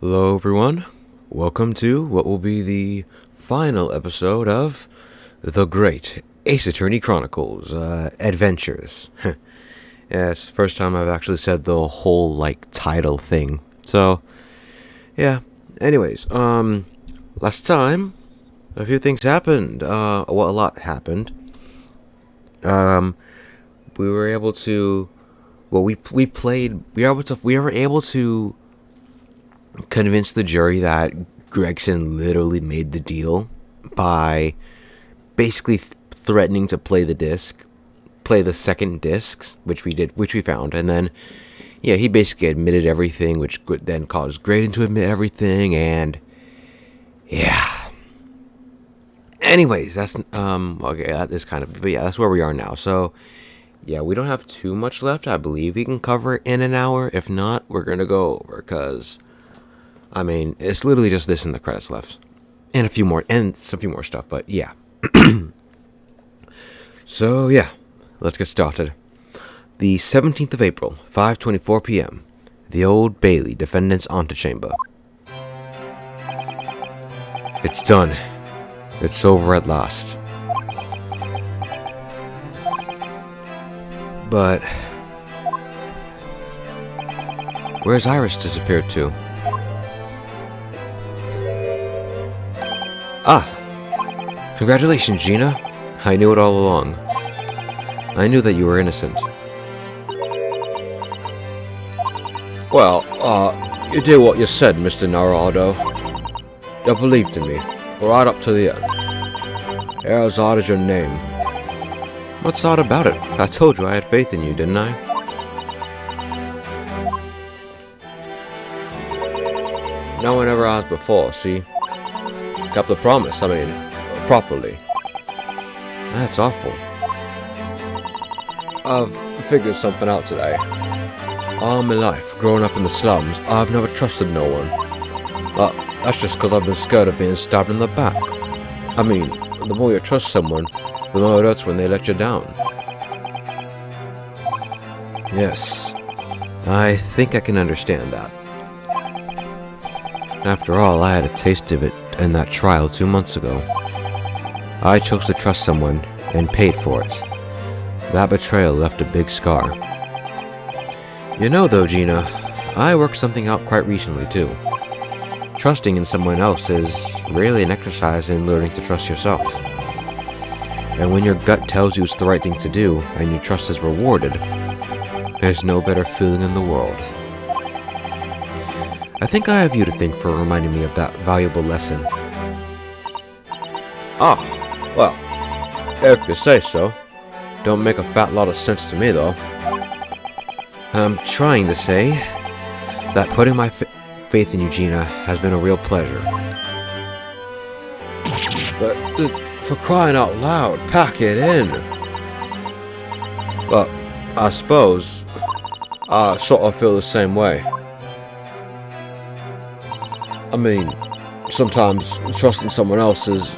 Hello, everyone. Welcome to what will be the final episode of the Great Ace Attorney Chronicles Adventures. Yeah, it's the first time I've actually said the whole title thing. So, yeah. Anyways, last time a few things happened. A lot happened. We were able to. Well, we played. We were able to convince the jury that Gregson literally made the deal by basically threatening to play the second disc, which we found, and then he basically admitted everything, which then caused Graydon to admit everything, and anyways, that's okay, that is that's where we are now. So we don't have too much left. I believe we can cover it in an hour. If not, we're gonna go over, because it's literally just this and the credits left. And some few more stuff, but yeah. So, let's get started. The 17th of April, 5:24 p.m. The Old Bailey Defendant's Antechamber. It's done. It's over at last. But where's Iris disappeared to? Congratulations, Gina. I knew it all along. I knew that you were innocent. Well, you did what you said, Mr. Naruto. You believed in me, right up to the end. As odd as your name. What's odd about it? I told you I had faith in you, didn't I? No one ever has before, see? Kept the promise, properly. That's awful. I've figured something out today. All my life, growing up in the slums, I've never trusted no one. That's just because I've been scared of being stabbed in the back. The more you trust someone, the more it hurts when they let you down. Yes, I think I can understand that. After all, I had a taste of it in that trial 2 months ago. I chose to trust someone and paid for it. That betrayal left a big scar. You know though, Gina, I worked something out quite recently too. Trusting in someone else is really an exercise in learning to trust yourself. And when your gut tells you it's the right thing to do, and your trust is rewarded, there's no better feeling in the world. I think I have you to thank for reminding me of that valuable lesson. Well, if you say so. Don't make a fat lot of sense to me, though. I'm trying to say that putting my faith in you, Gina, has been a real pleasure. But, for crying out loud, pack it in. Well, I suppose I sort of feel the same way. Sometimes trusting someone else is,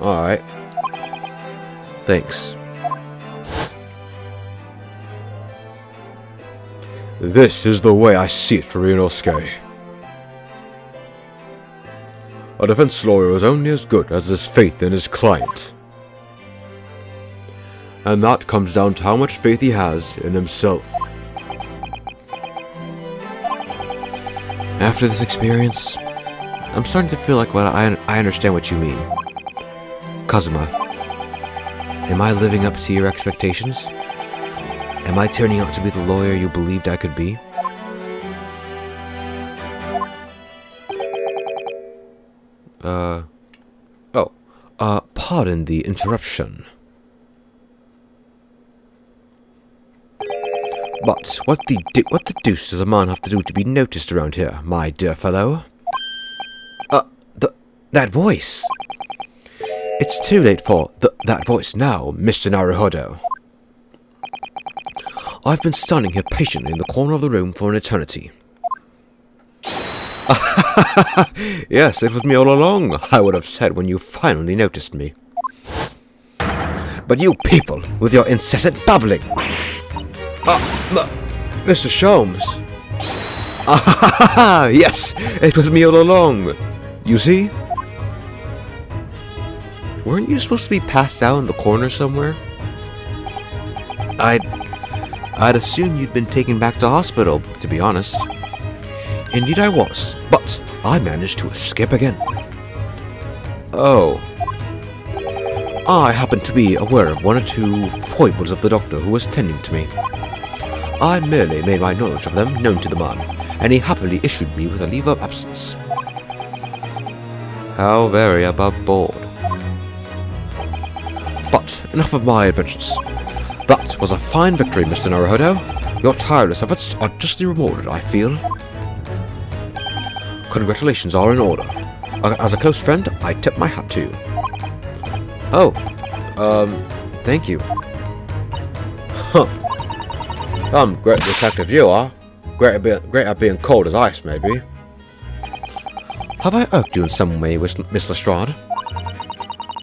alright. Thanks. This is the way I see it, Ryunosuke. A defense lawyer is only as good as his faith in his client. And that comes down to how much faith he has in himself. After this experience, I'm starting to feel like I understand what you mean. Kazuma, am I living up to your expectations? Am I turning out to be the lawyer you believed I could be? Pardon the interruption. But what the deuce does a man have to do to be noticed around here, my dear fellow? That voice! It's too late for that voice now, Mr. Naruhodo. I've been standing here patiently in the corner of the room for an eternity. Yes, it was me all along, I would have said when you finally noticed me. But you people, with your incessant babbling! Mr. Sholmes! Ah, yes, it was me all along. You see? Weren't you supposed to be passed out in the corner somewhere? I'd assumed you'd been taken back to hospital, to be honest. Indeed I was, but I managed to escape again. Oh. I happened to be aware of one or two foibles of the doctor who was tending to me. I merely made my knowledge of them known to the man, and he happily issued me with a leave of absence. How very above board. But enough of my adventures. That was a fine victory, Mr. Naruhodo. Your tireless efforts are justly rewarded, I feel. Congratulations are in order. As a close friend, I tip my hat to you. Oh, thank you. Huh. Great detective you are. Great at being cold as ice, maybe. Have I irked you in some way, Miss Lestrade?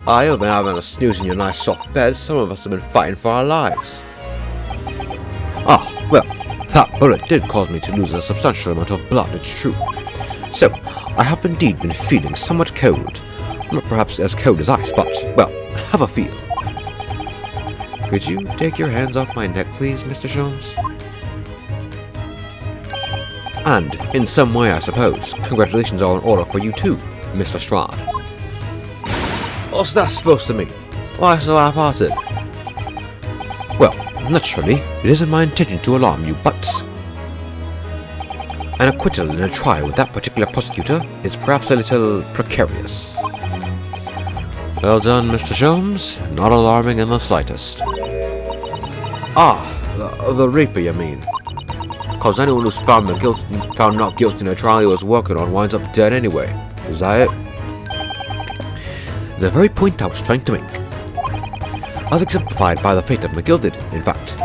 Other than having a snooze in your nice soft bed, some of us have been fighting for our lives. Ah, well, that bullet did cause me to lose a substantial amount of blood, it's true. So, I have indeed been feeling somewhat cold. Not perhaps as cold as ice, but, well, have a feel. Could you take your hands off my neck, please, Mr. Sholmes? And, in some way, I suppose, congratulations are in order for you too, Miss Lestrade. What's that supposed to mean? Why so half-hearted? Well, naturally, it isn't my intention to alarm you, but an acquittal in a trial with that particular prosecutor is perhaps a little precarious. Well done, Mr. Sholmes. Not alarming in the slightest. Ah, the Reaper, you mean? Cause anyone who's found not guilty in a trial he was working on winds up dead anyway. Is that it? The very point I was trying to make. As exemplified by the fate of McGilded, in fact.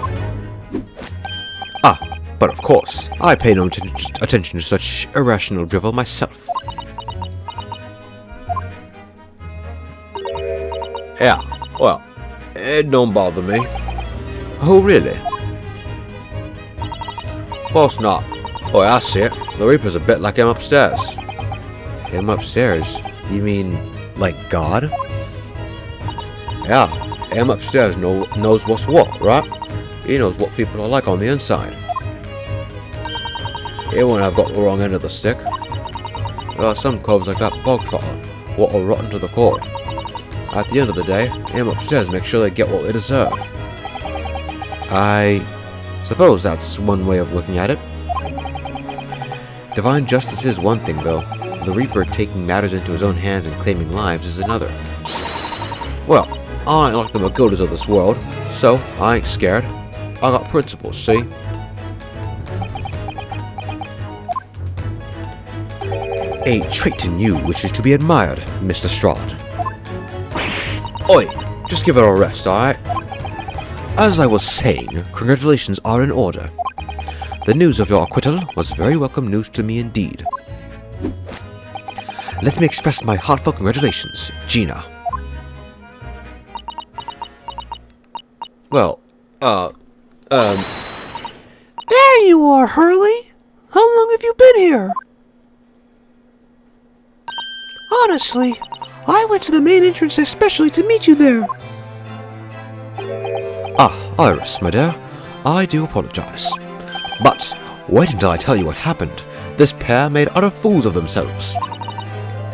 Ah, but of course, I pay no attention to such irrational drivel myself. Yeah, well, it don't bother me. Oh, really? Well, it's not. Oh, I see it. The Reaper's a bit like him upstairs. Him upstairs? You mean, like God? Yeah, him upstairs knows what's what, right? He knows what people are like on the inside. He wouldn't have got the wrong end of the stick. There are some coves like that bog trotter, what are rotten to the core. At the end of the day, him upstairs make sure they get what they deserve. I suppose that's one way of looking at it. Divine justice is one thing, though. The Reaper taking matters into his own hands and claiming lives is another. Well, I ain't like the McGilders of this world, so I ain't scared. I got principles, see? A trait in you which is to be admired, Mr. Lestrade. Oi, just give it a rest, alright? As I was saying, congratulations are in order. The news of your acquittal was very welcome news to me indeed. Let me express my heartfelt congratulations, Gina. Well, There you are, Hurley! How long have you been here? Honestly, I went to the main entrance especially to meet you there. Ah, Iris, my dear, I do apologize. But wait until I tell you what happened. This pair made utter fools of themselves.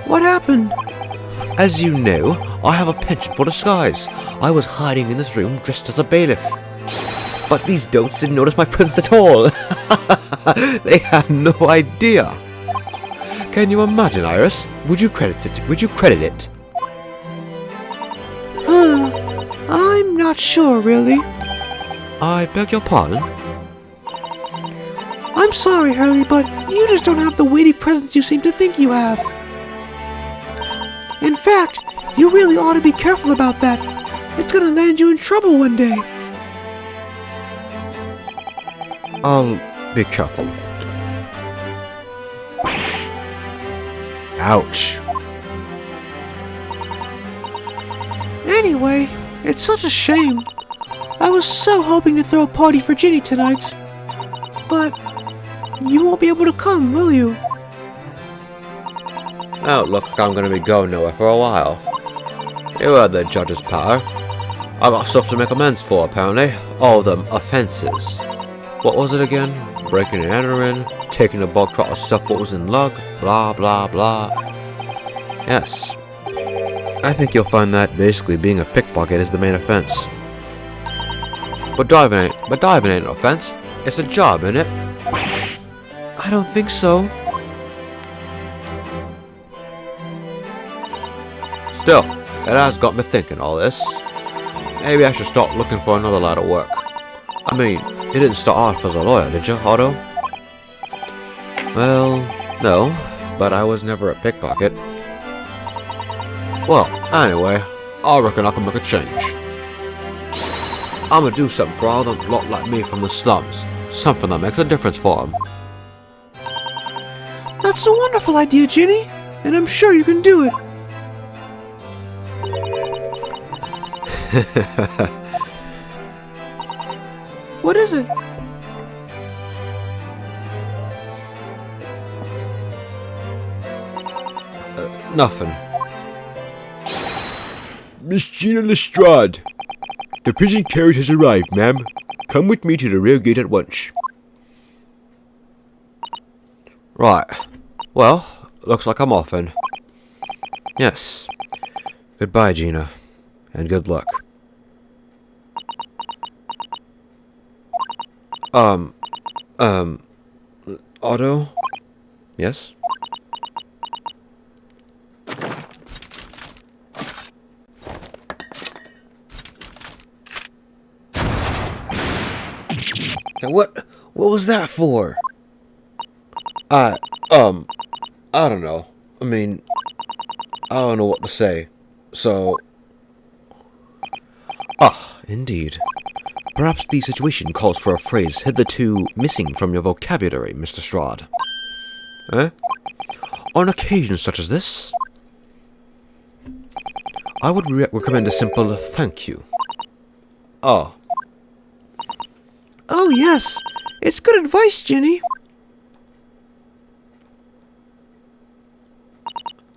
What happened? As you know, I have a penchant for disguise. I was hiding in this room dressed as a bailiff. But these dotes didn't notice my presence at all. They had no idea. Can you imagine, Iris? Would you credit it? I'm not sure, really. I beg your pardon? I'm sorry, Hurley, but you just don't have the weighty presence you seem to think you have. In fact, you really ought to be careful about that. It's gonna land you in trouble one day. I'll be careful. Ouch. Anyway, it's such a shame. I was so hoping to throw a party for Ginny tonight. But you won't be able to come, will you? Don't look like I'm gonna be going nowhere for a while. You heard the judge's power. I got stuff to make amends for, apparently. All them offences. What was it again? Breaking and entering, taking a bulk trot of stuff what was in lug, blah blah blah. Yes. I think you'll find that basically being a pickpocket is the main offense. But diving ain't an offense. It's a job, isn't it? I don't think so. Still, it has got me thinking all this. Maybe I should start looking for another line of work. I mean, you didn't start off as a lawyer, did you, Otto? Well, no, but I was never a pickpocket. Well, anyway, I reckon I can make a change. I'm gonna do something for all them lot like me from the slums. Something that makes a difference for them. That's a wonderful idea, Ginny, and I'm sure you can do it. What is it? Nothing. Miss Gina Lestrade, the prison carriage has arrived, ma'am. Come with me to the rear gate at once. Right. Well, looks like I'm off then. Yes. Goodbye, Gina. And good luck. Otto? Yes? What was that for? I don't know. I mean, I don't know what to say. So... Ah, indeed. Perhaps the situation calls for a phrase hitherto missing from your vocabulary, Mr. Strahd. Eh? On occasions such as this, I would recommend a simple thank you. Oh. Oh, yes. It's good advice, Ginny.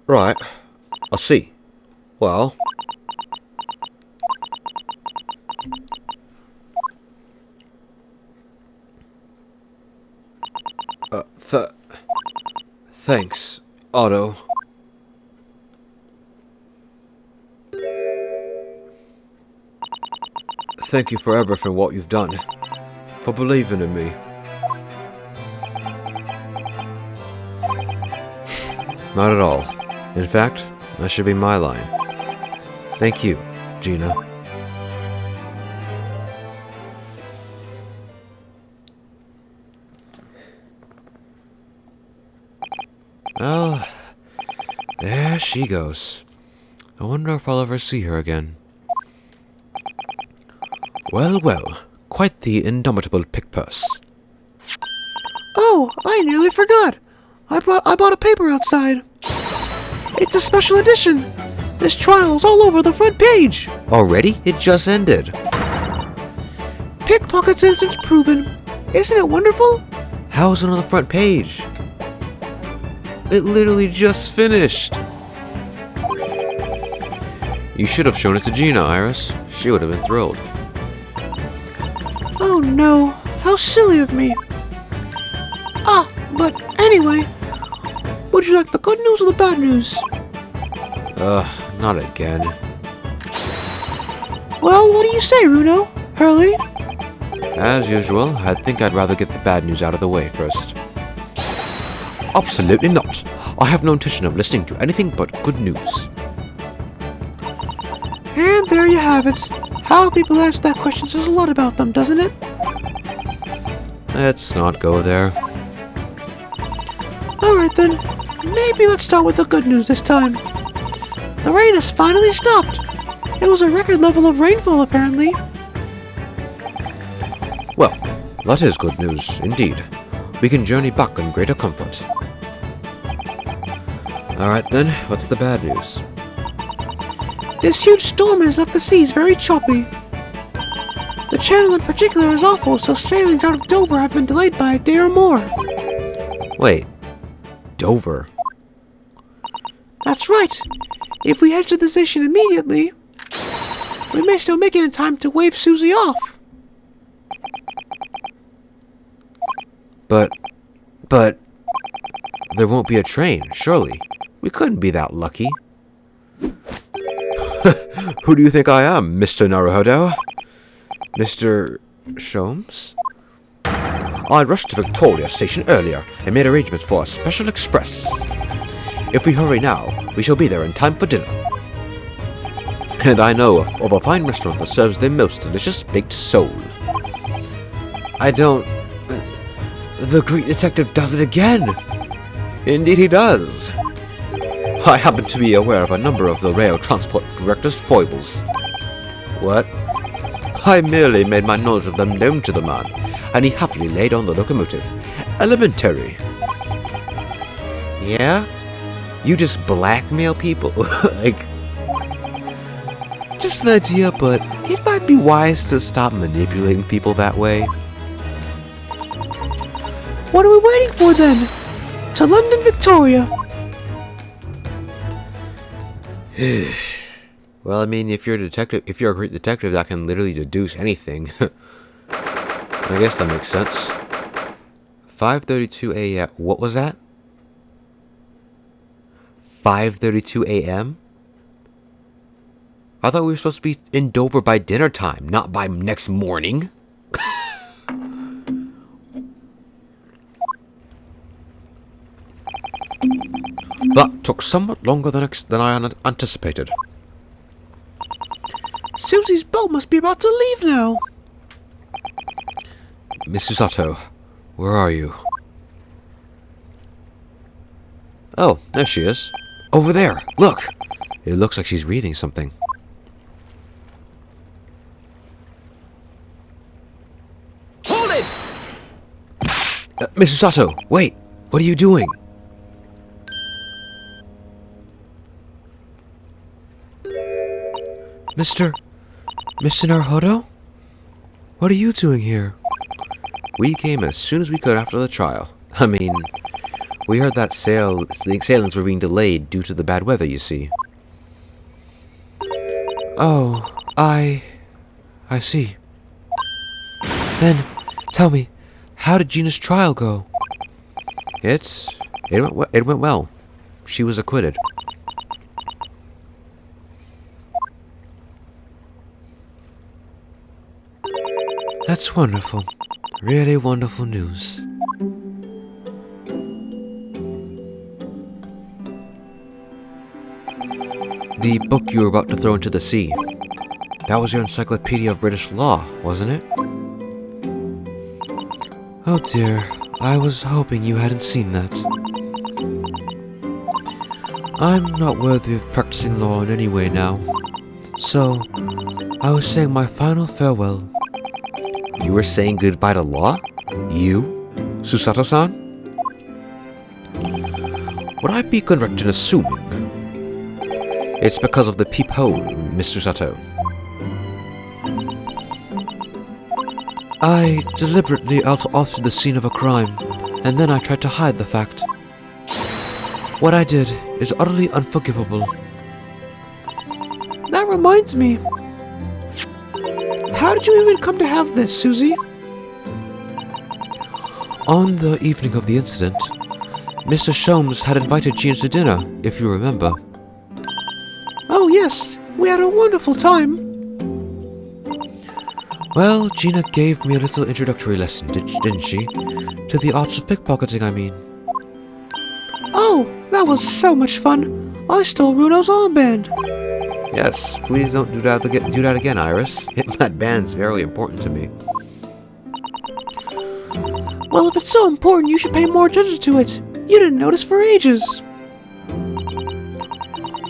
Right. I see. Well... Thanks, Otto. Thank you for everything what you've done. For believing in me. Not at all. In fact, that should be my line. Thank you, Gina. Well, there she goes. I wonder if I'll ever see her again. Well, well, quite the indomitable pick-purse. Oh, I nearly forgot. I bought a paper outside. It's a special edition. This trial's all over the front page. Already? It just ended. Pickpocket's innocence proven. Isn't it wonderful? How's it on the front page? It literally just finished. You should have shown it to Gina, Iris. She would have been thrilled. Oh no, how silly of me. Ah, but anyway, would you like the good news or the bad news? Not again. Well, what do you say, Runo? Hurley? As usual, I think I'd rather get the bad news out of the way first. Absolutely not. I have no intention of listening to anything but good news. And there you have it. How people ask that question says a lot about them, doesn't it? Let's not go there. Alright then, maybe let's start with the good news this time. The rain has finally stopped. It was a record level of rainfall, apparently. Well, that is good news, indeed. We can journey back in greater comfort. Alright then, what's the bad news? This huge storm has left the seas very choppy. The channel in particular is awful, so sailings out of Dover have been delayed by a day or more. Wait, Dover? That's right. If we head to the station immediately, we may still make it in time to wave Susie off. But, there won't be a train, surely. We couldn't be that lucky. Who do you think I am, Mr. Naruhodo? Mr. Sholmes? I rushed to Victoria Station earlier and made arrangements for a special express. If we hurry now, we shall be there in time for dinner. And I know of a fine restaurant that serves the most delicious baked sole. I don't... The great detective does it again! Indeed he does! I happen to be aware of a number of the rail transport director's foibles. What? I merely made my knowledge of them known to the man, and he happily laid on the locomotive. Elementary. Yeah? You just blackmail people? Like... Just an idea, but it might be wise to stop manipulating people that way. What are we waiting for then? To London, Victoria. Well, I mean, if you're a great detective that can literally deduce anything, I guess that makes sense. 5:32 a.m. What was that? 5:32 a.m.? I thought we were supposed to be in Dover by dinner time, not by next morning. That took somewhat longer than I anticipated. Susie's boat must be about to leave now. Miss Susato, where are you? Oh, there she is. Over there, look! It looks like she's reading something. Hold it! Miss Susato, wait! What are you doing? Mr. Naruhodo? What are you doing here? We came as soon as we could after the trial. I mean, we heard that the sailings were being delayed due to the bad weather, you see. Oh, I see. Then, tell me, how did Gina's trial go? It went well. She was acquitted. That's wonderful. Really wonderful news. The book you were about to throw into the sea. That was your Encyclopedia of British Law, wasn't it? Oh dear, I was hoping you hadn't seen that. I'm not worthy of practicing law in any way now, so I was saying my final farewell. You were saying goodbye to law? You? Susato-san? Would I be correct in assuming it's because of the peephole, Miss Susato? I deliberately altered the scene of a crime, and then I tried to hide the fact. What I did is utterly unforgivable. That reminds me. How did you even come to have this, Susie? On the evening of the incident, Mr. Sholmes had invited Gina to dinner, if you remember. Oh yes, we had a wonderful time. Well, Gina gave me a little introductory lesson, didn't she? To the arts of pickpocketing, I mean. Oh, that was so much fun. I stole Bruno's armband. Yes, please don't do that again, Iris. That band's very important to me. Well, if it's so important, you should pay more attention to it. You didn't notice for ages.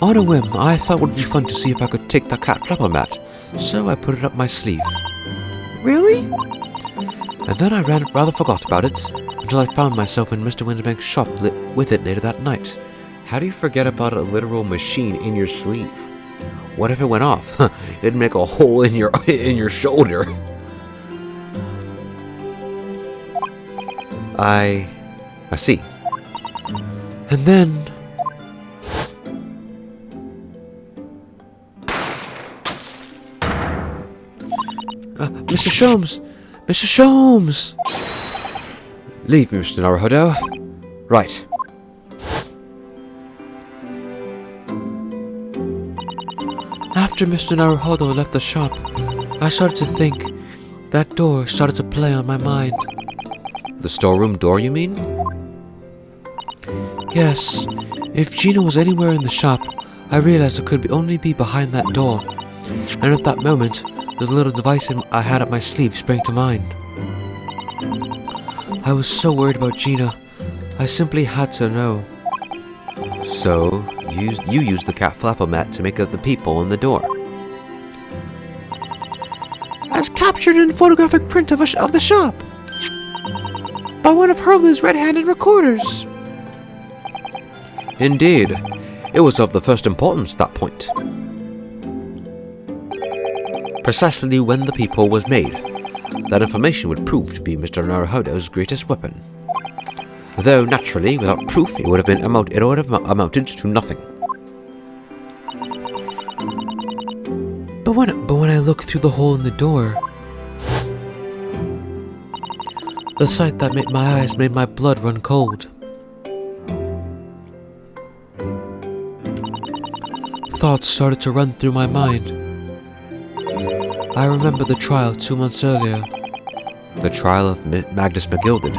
On a whim, I thought it would be fun to see if I could take the cat flapper mat, so I put it up my sleeve. Really? And then I rather forgot about it, until I found myself in Mr. Winterbank's shop with it later that night. How do you forget about a literal machine in your sleeve? What if it went off? It'd make a hole in your shoulder. I see. And then... Mr. Sholmes! Mr. Sholmes! Leave me, Mr. Naruhodo. Right. After Mr. Naruhodo left the shop, I started to think. That door started to play on my mind. The storeroom door, you mean? Yes, if Gina was anywhere in the shop, I realized it could only be behind that door. And at that moment, the little device I had up my sleeve sprang to mind. I was so worried about Gina. I simply had to know. So, you used the cat flapper mat to make out the people in the door. As captured in photographic print of the shop. By one of Hurley's red-handed recorders. Indeed. It was of the first importance, that point. Precisely when the people was made, that information would prove to be Mr. Naruhodo's greatest weapon. Though, naturally, without proof, it would have amounted to nothing. But when I looked through the hole in the door, the sight that met my eyes made my blood run cold. Thoughts started to run through my mind. I remember the trial 2 months earlier. The trial of Magnus McGilded.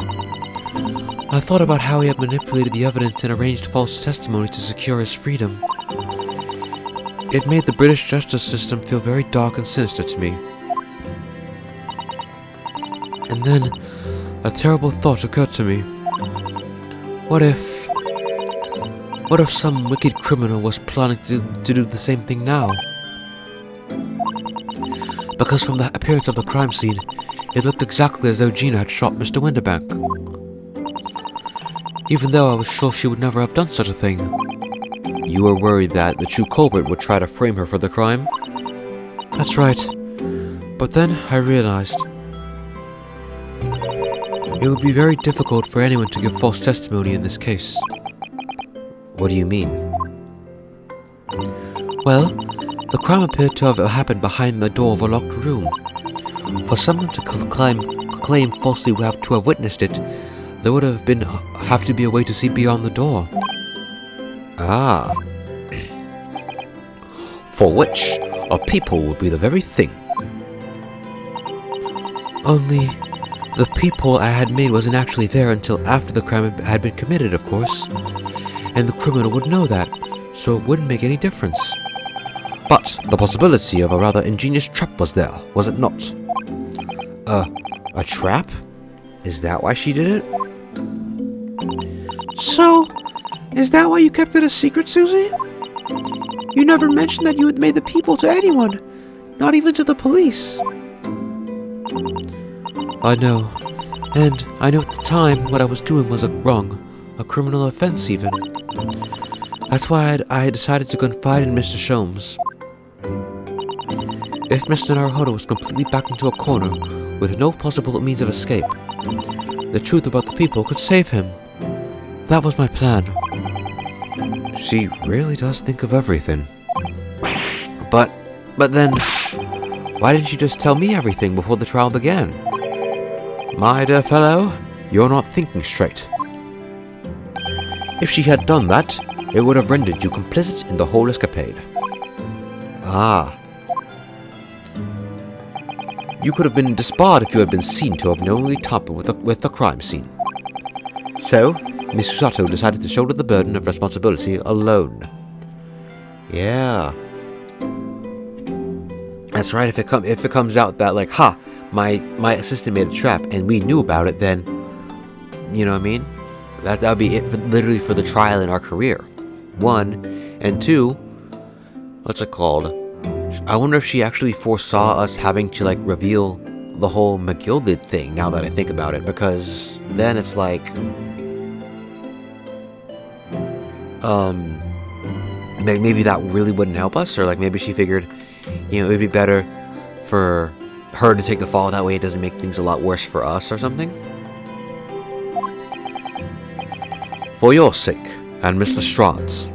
I thought about how he had manipulated the evidence and arranged false testimony to secure his freedom. It made the British justice system feel very dark and sinister to me. And then, a terrible thought occurred to me. What if some wicked criminal was planning to do the same thing now? Because from the appearance of the crime scene, it looked exactly as though Gina had shot Mr. Winterbank. Even though I was sure she would never have done such a thing. You were worried that the true culprit would try to frame her for the crime? That's right. But then I realized it would be very difficult for anyone to give false testimony in this case. What do you mean? Well, the crime appeared to have happened behind the door of a locked room. For someone to claim falsely to have witnessed it, there would have to be a way to see beyond the door. Ah. For which a peephole would be the very thing. Only, the peephole I had made wasn't actually there until after the crime had been committed, of course. And the criminal would know that, so it wouldn't make any difference. But the possibility of a rather ingenious trap was there, was it not? A trap? Is that why she did it? So, is that why you kept it a secret, Susie? You never mentioned that you had made the people to anyone, not even to the police. I know, and I knew at the time what I was doing was wrong, a criminal offense even. That's why I had decided to confide in Mr. Sholmes. If Mr. Naruhodo was completely backed into a corner with no possible means of escape, the truth about the people could save him. That was my plan. She really does think of everything. But then, why didn't you just tell me everything before the trial began? My dear fellow, you're not thinking straight. If she had done that, it would have rendered you complicit in the whole escapade. Ah. You could have been disbarred if you had been seen to have knowingly tampered with the crime scene. So, Miss Susato decided to shoulder the burden of responsibility alone. Yeah. That's right, if it comes out that, like, my assistant made a trap and we knew about it, then, you know what I mean? That would be it literally for the trial in our career. 1, and 2, what's it called? I wonder if she actually foresaw us having to, like, reveal the whole McGilded thing, now that I think about it, because then it's like, maybe that really wouldn't help us, or like maybe she figured, you know, it would be better for her to take the fall, that way it doesn't make things a lot worse for us or something. For your sake, and Mr. Strahd's.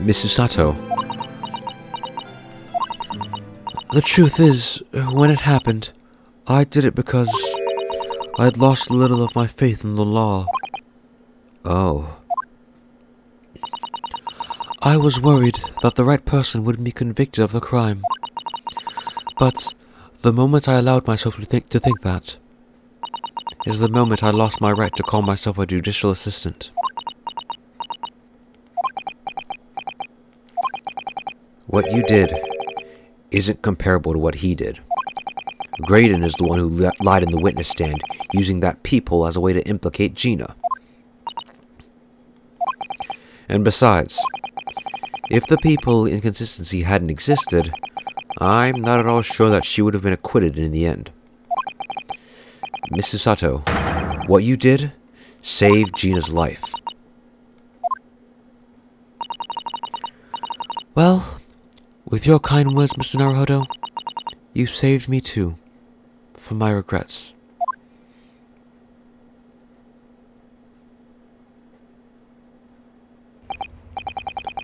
Mrs. Sato. The truth is, when it happened, I did it because I had lost a little of my faith in the law. Oh. I was worried that the right person would be convicted of the crime. But the moment I allowed myself to think that is the moment I lost my right to call myself a judicial assistant. What you did isn't comparable to what he did. Graydon is the one who lied in the witness stand, using that peephole as a way to implicate Gina. And besides, if the peephole inconsistency hadn't existed, I'm not at all sure that she would have been acquitted in the end. Mrs. Sato, what you did saved Gina's life. Well, with your kind words, Mr. Naruhodo, you saved me too, from my regrets.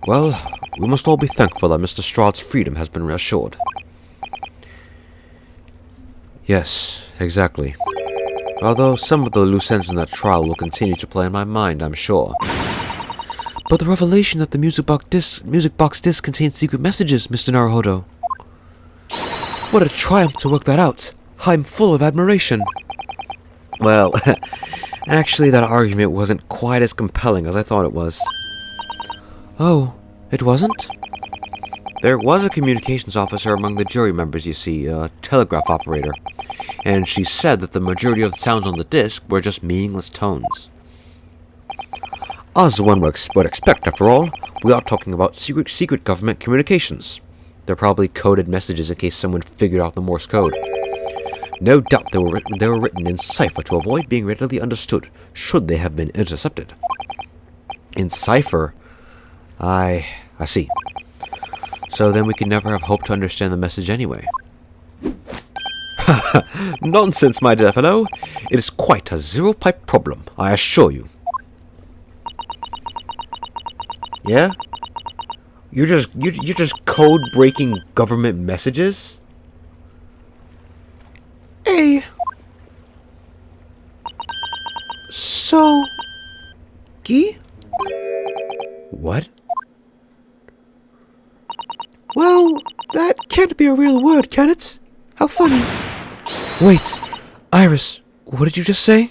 Well, we must all be thankful that Mr. Strahd's freedom has been reassured. Yes, exactly. Although some of the loose ends in that trial will continue to play in my mind, I'm sure. But the revelation that the music box disc contains secret messages, Mr. Naruhodo. What a triumph to work that out. I'm full of admiration. Well, actually that argument wasn't quite as compelling as I thought it was. Oh, it wasn't? There was a communications officer among the jury members, you see, a telegraph operator, and she said that the majority of the sounds on the disc were just meaningless tones. As one would expect, after all, we are talking about secret government communications. They're probably coded messages in case someone figured out the Morse code. No doubt they were written in cipher to avoid being readily understood, should they have been intercepted. In cipher? I see. So then we could never have hoped to understand the message anyway. Nonsense, my dear fellow. It is quite a zero-pipe problem, I assure you. Yeah? You're just code-breaking government messages? Hey. So... Gi? What? Well, that can't be a real word, can it? How funny. Wait, Iris, what did you just say?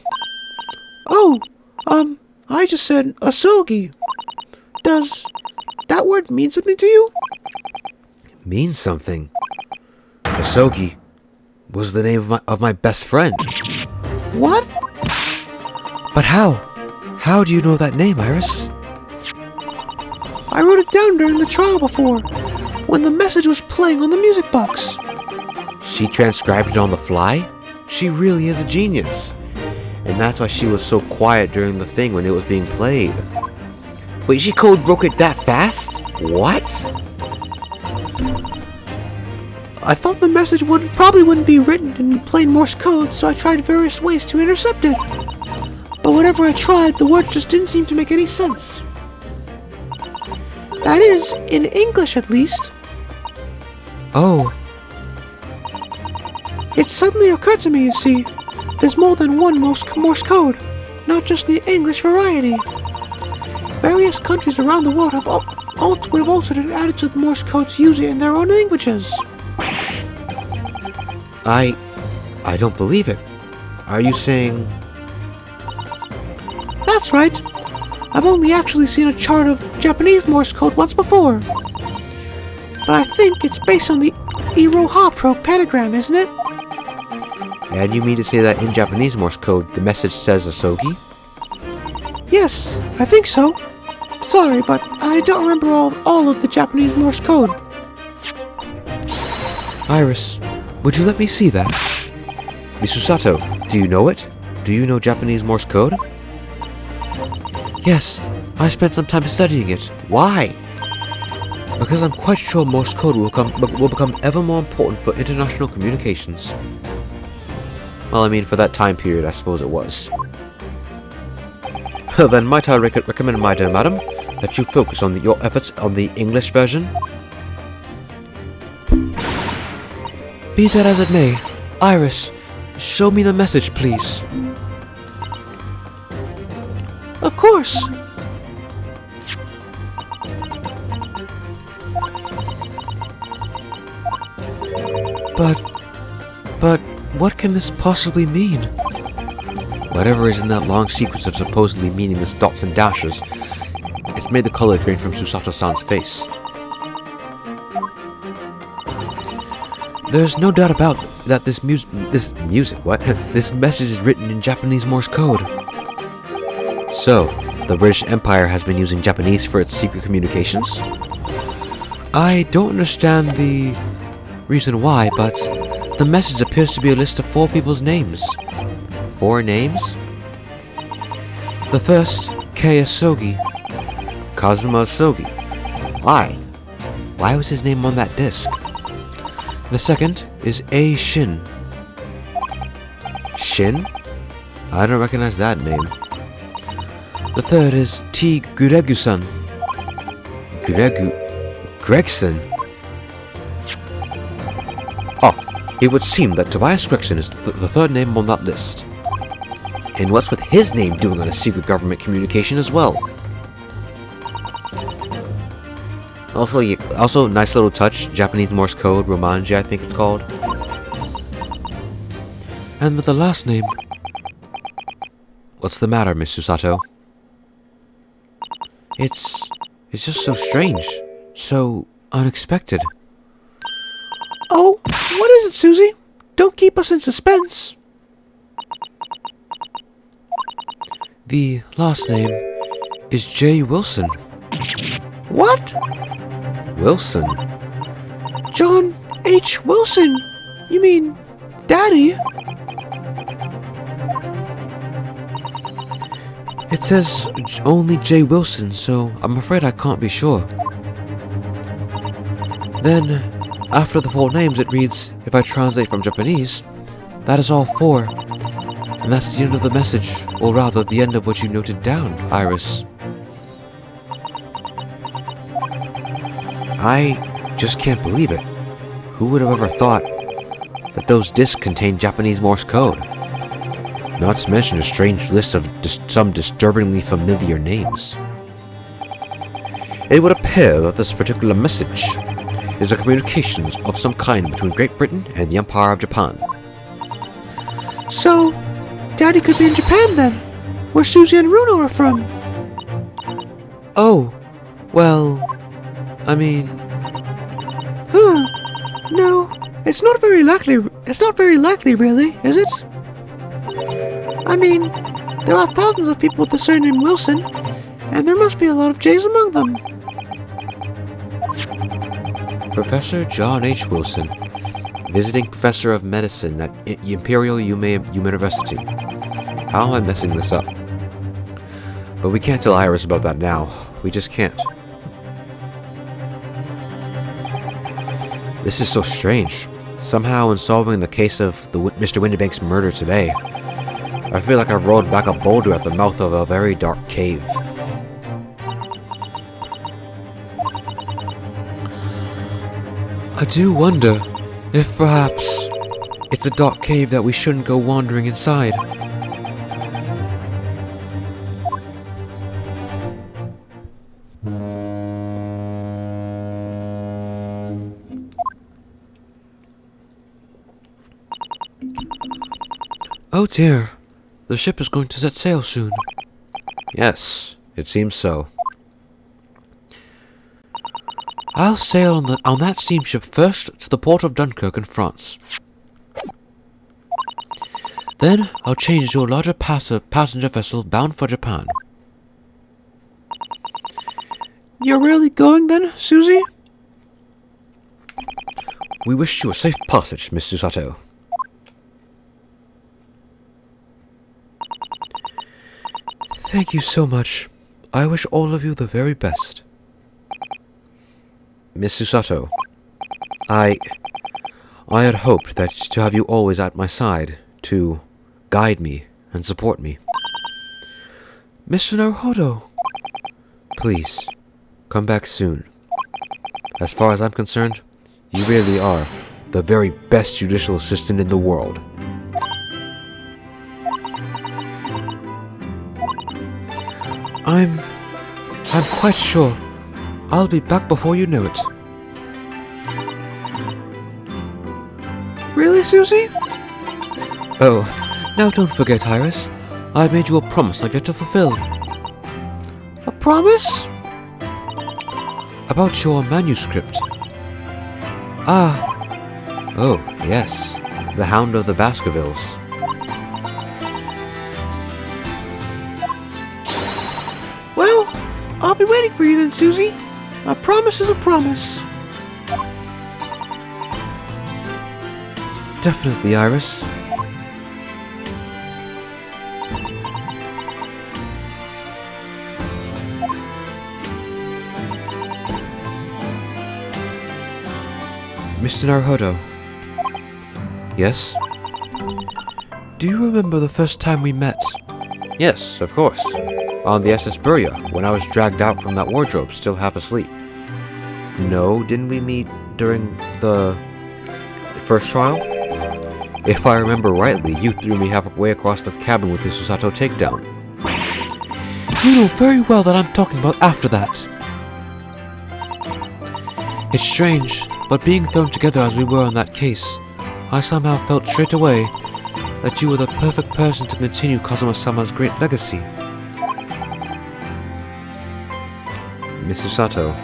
Oh, I just said asogi. Does that word mean something to you? Means something? Asogi was the name of my best friend. What? But how? How do you know that name, Iris? I wrote it down during the trial before, when the message was playing on the music box. She transcribed it on the fly? She really is a genius. And that's why she was so quiet during the thing when it was being played. Wait, she code broke it that fast? What? I thought the message probably wouldn't be written in plain Morse code, so I tried various ways to intercept it. But whenever I tried, the word just didn't seem to make any sense. That is, in English at least. Oh. It suddenly occurred to me, you see, there's more than one Morse code, not just the English variety. Various countries around the world would have altered and added to the Morse code to use it in their own languages. I don't believe it. Are you saying... That's right. I've only actually seen a chart of Japanese Morse code once before. But I think it's based on the Iroha pentagram, isn't it? And you mean to say that in Japanese Morse code, the message says asogi? Yes, I think so. Sorry, but I don't remember all of the Japanese Morse code. Iris, would you let me see that? Misusato, do you know it? Do you know Japanese Morse code? Yes, I spent some time studying it. Why? Because I'm quite sure Morse code will become ever more important for international communications. Well, I mean, for that time period, I suppose it was. Then might I recommend, my dear madam, that you focus on your efforts on the English version? Be that as it may, Iris, show me the message, please. Of course. But what can this possibly mean? Whatever is in that long sequence of supposedly meaningless dots and dashes, it's made the color drain from Susato-san's face. There's no doubt about that this message is written in Japanese Morse code. So, the British Empire has been using Japanese for its secret communications? I don't understand the reason why, but the message appears to be a list of 4 people's names. 4 names? The first, Kei Asogi. Kazuma Asogi. Why? Why was his name on that disc? The second is A. Shin. Shin? I don't recognize that name. The third is T. Guregu-san. Gregson? Oh, it would seem that Tobias Gregson is the third name on that list. And what's with his name doing on a secret government communication as well? Also, nice little touch, Japanese Morse code, Romanji I think it's called. And with the last name... What's the matter, Miss Susato? It's just so strange. So unexpected. Oh, what is it, Susie? Don't keep us in suspense. The last name is J. Wilson. What? Wilson? John H. Wilson. You mean Daddy? It says only J. Wilson, so I'm afraid I can't be sure. Then, after the 4 names, it reads, if I translate from Japanese, that is all 4. And that's the end of the message, or rather, the end of what you noted down, Iris. I just can't believe it. Who would have ever thought that those discs contained Japanese Morse code? Not to mention a strange list of some disturbingly familiar names. It would appear that this particular message is a communications of some kind between Great Britain and the Empire of Japan. So, Daddy could be in Japan then, where Susie and Runo are from. Oh, well, I mean... No, it's not very likely really, is it? I mean, there are thousands of people with the surname Wilson, and there must be a lot of J's among them. Professor John H. Wilson, visiting professor of medicine at Imperial University. How am I messing this up? But we can't tell Iris about that now. We just can't. This is so strange. Somehow, in solving the case of Mr. Windibank's murder today, I feel like I've rolled back a boulder at the mouth of a very dark cave. I do wonder if perhaps it's a dark cave that we shouldn't go wandering inside. Oh dear, the ship is going to set sail soon. Yes, it seems so. I'll sail on that steamship first to the port of Dunkirk in France. Then I'll change to a larger passenger vessel bound for Japan. You're really going then, Susie? We wish you a safe passage, Miss Susato. Thank you so much. I wish all of you the very best. Miss Susato, I had hoped that to have you always at my side, to guide me and support me. Mr. Naruhodo. Please, come back soon. As far as I'm concerned, you really are the very best judicial assistant in the world. I'm quite sure I'll be back before you know it. Really, Susie? Oh, now don't forget, Iris. I made you a promise I've yet to fulfill. A promise? About your manuscript. Ah. Oh, yes, the Hound of the Baskervilles. Well, I'll be waiting for you then, Susie. A promise is a promise. Definitely, Iris. Mr. Naruhodo. Yes? Do you remember the first time we met? Yes, of course. On the SS Burya, when I was dragged out from that wardrobe, still half asleep. No, didn't we meet during the first trial? If I remember rightly, you threw me halfway across the cabin with the Susato takedown. You know very well that I'm talking about after that. It's strange, but being thrown together as we were on that case, I somehow felt straight away that you were the perfect person to continue Kazuma-sama's great legacy. Miss Susato.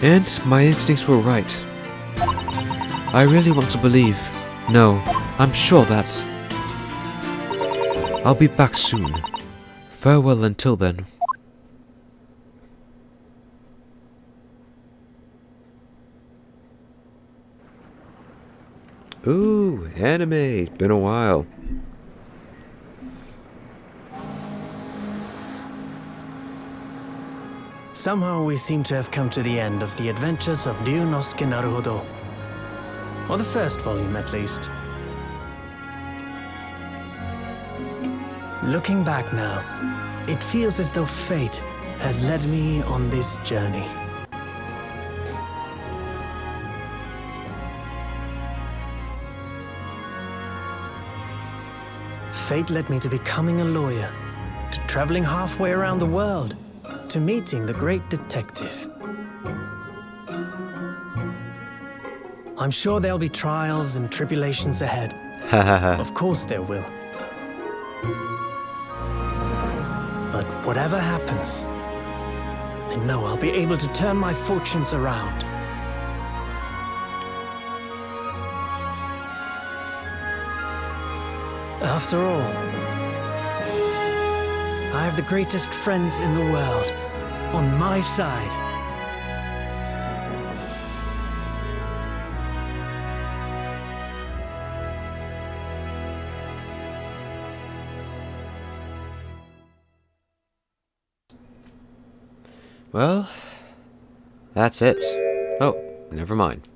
And my instincts were right. I really want to believe, no, I'm sure that I'll be back soon. Farewell until then. Ooh, anime. It's been a while. Somehow we seem to have come to the end of the adventures of Ryunosuke Naruhodo. Or the first volume, at least. Looking back now, it feels as though fate has led me on this journey. Fate led me to becoming a lawyer, to traveling halfway around the world, to meeting the great detective. I'm sure there'll be trials and tribulations ahead. Of course there will. But whatever happens, I know I'll be able to turn my fortunes around. After all, I have the greatest friends in the world on my side. Well, that's it. Oh, never mind.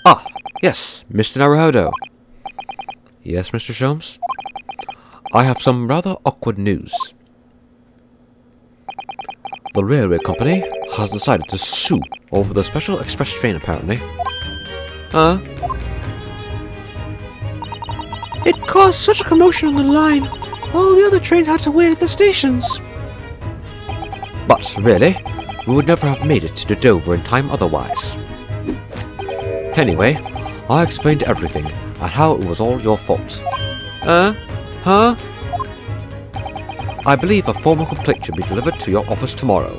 Ah, yes, Mr. Naruhodo. Yes, Mr. Sholmes? I have some rather awkward news. The railway company has decided to sue over the special express train, apparently. Huh? It caused such a commotion on the line. All the other trains had to wait at the stations. But, really, we would never have made it to Dover in time otherwise. Anyway, I explained everything, and how it was all your fault. Huh? I believe a formal complaint should be delivered to your office tomorrow.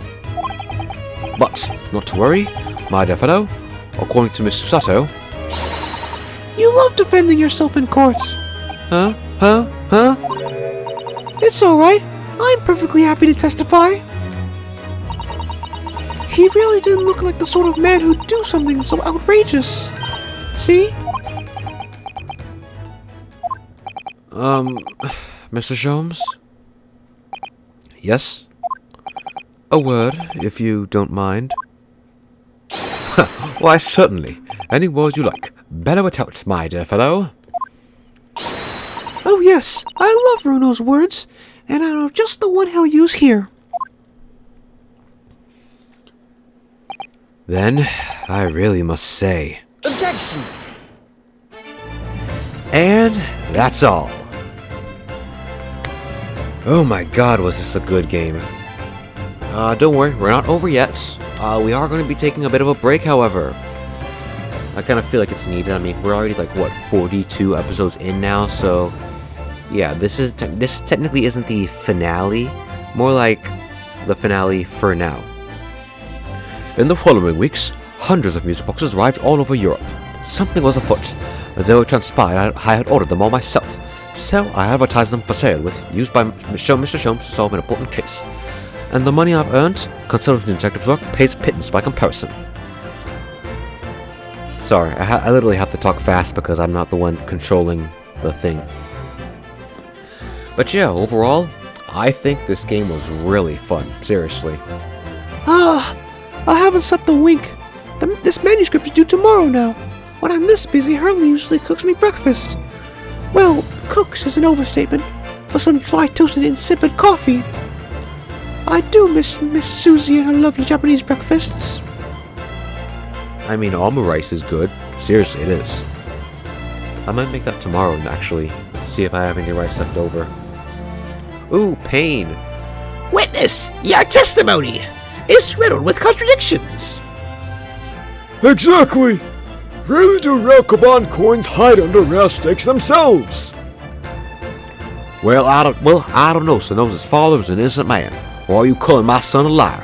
But, not to worry, my dear fellow, according to Miss Susato... You love defending yourself in court. Huh? It's alright. I'm perfectly happy to testify. He really didn't look like the sort of man who'd do something so outrageous. See? Mr. Sholmes? Yes? A word, if you don't mind. Why, certainly. Any word you like. Bellow it out, my dear fellow. Yes, I love Runo's words, and I know just the one he'll use here. Then, I really must say... Objection! And that's all. Oh my god, was this a good game. Don't worry, we're not over yet. We are going to be taking a bit of a break, however. I kind of feel like it's needed. I mean, we're already like, what, 42 episodes in now, so... Yeah, this technically isn't the finale. More like the finale for now. In the following weeks, hundreds of music boxes arrived all over Europe. Something was afoot, though it transpired I had ordered them all myself. So I advertised them for sale used by Mr. Sholmes to solve an important case. And the money I've earned, consulting detective work, pays pittance by comparison. Sorry, I literally have to talk fast because I'm not the one controlling the thing. But yeah, overall, I think this game was really fun, seriously. I haven't slept a wink. This manuscript is due tomorrow now. When I'm this busy, Hurley usually cooks me breakfast. Well, cooks is an overstatement for some dry toasted insipid coffee. I do miss Miss Susie and her lovely Japanese breakfasts. I mean, omurice is good. Seriously, it is. I might make that tomorrow and actually see if I have any rice left over. Ooh, pain. Witness, your testimony is riddled with contradictions. Exactly! Really do rare Kaban coins hide under rare stakes themselves? Well, I don't know. So knows his father was an innocent man. Or are you calling my son a liar?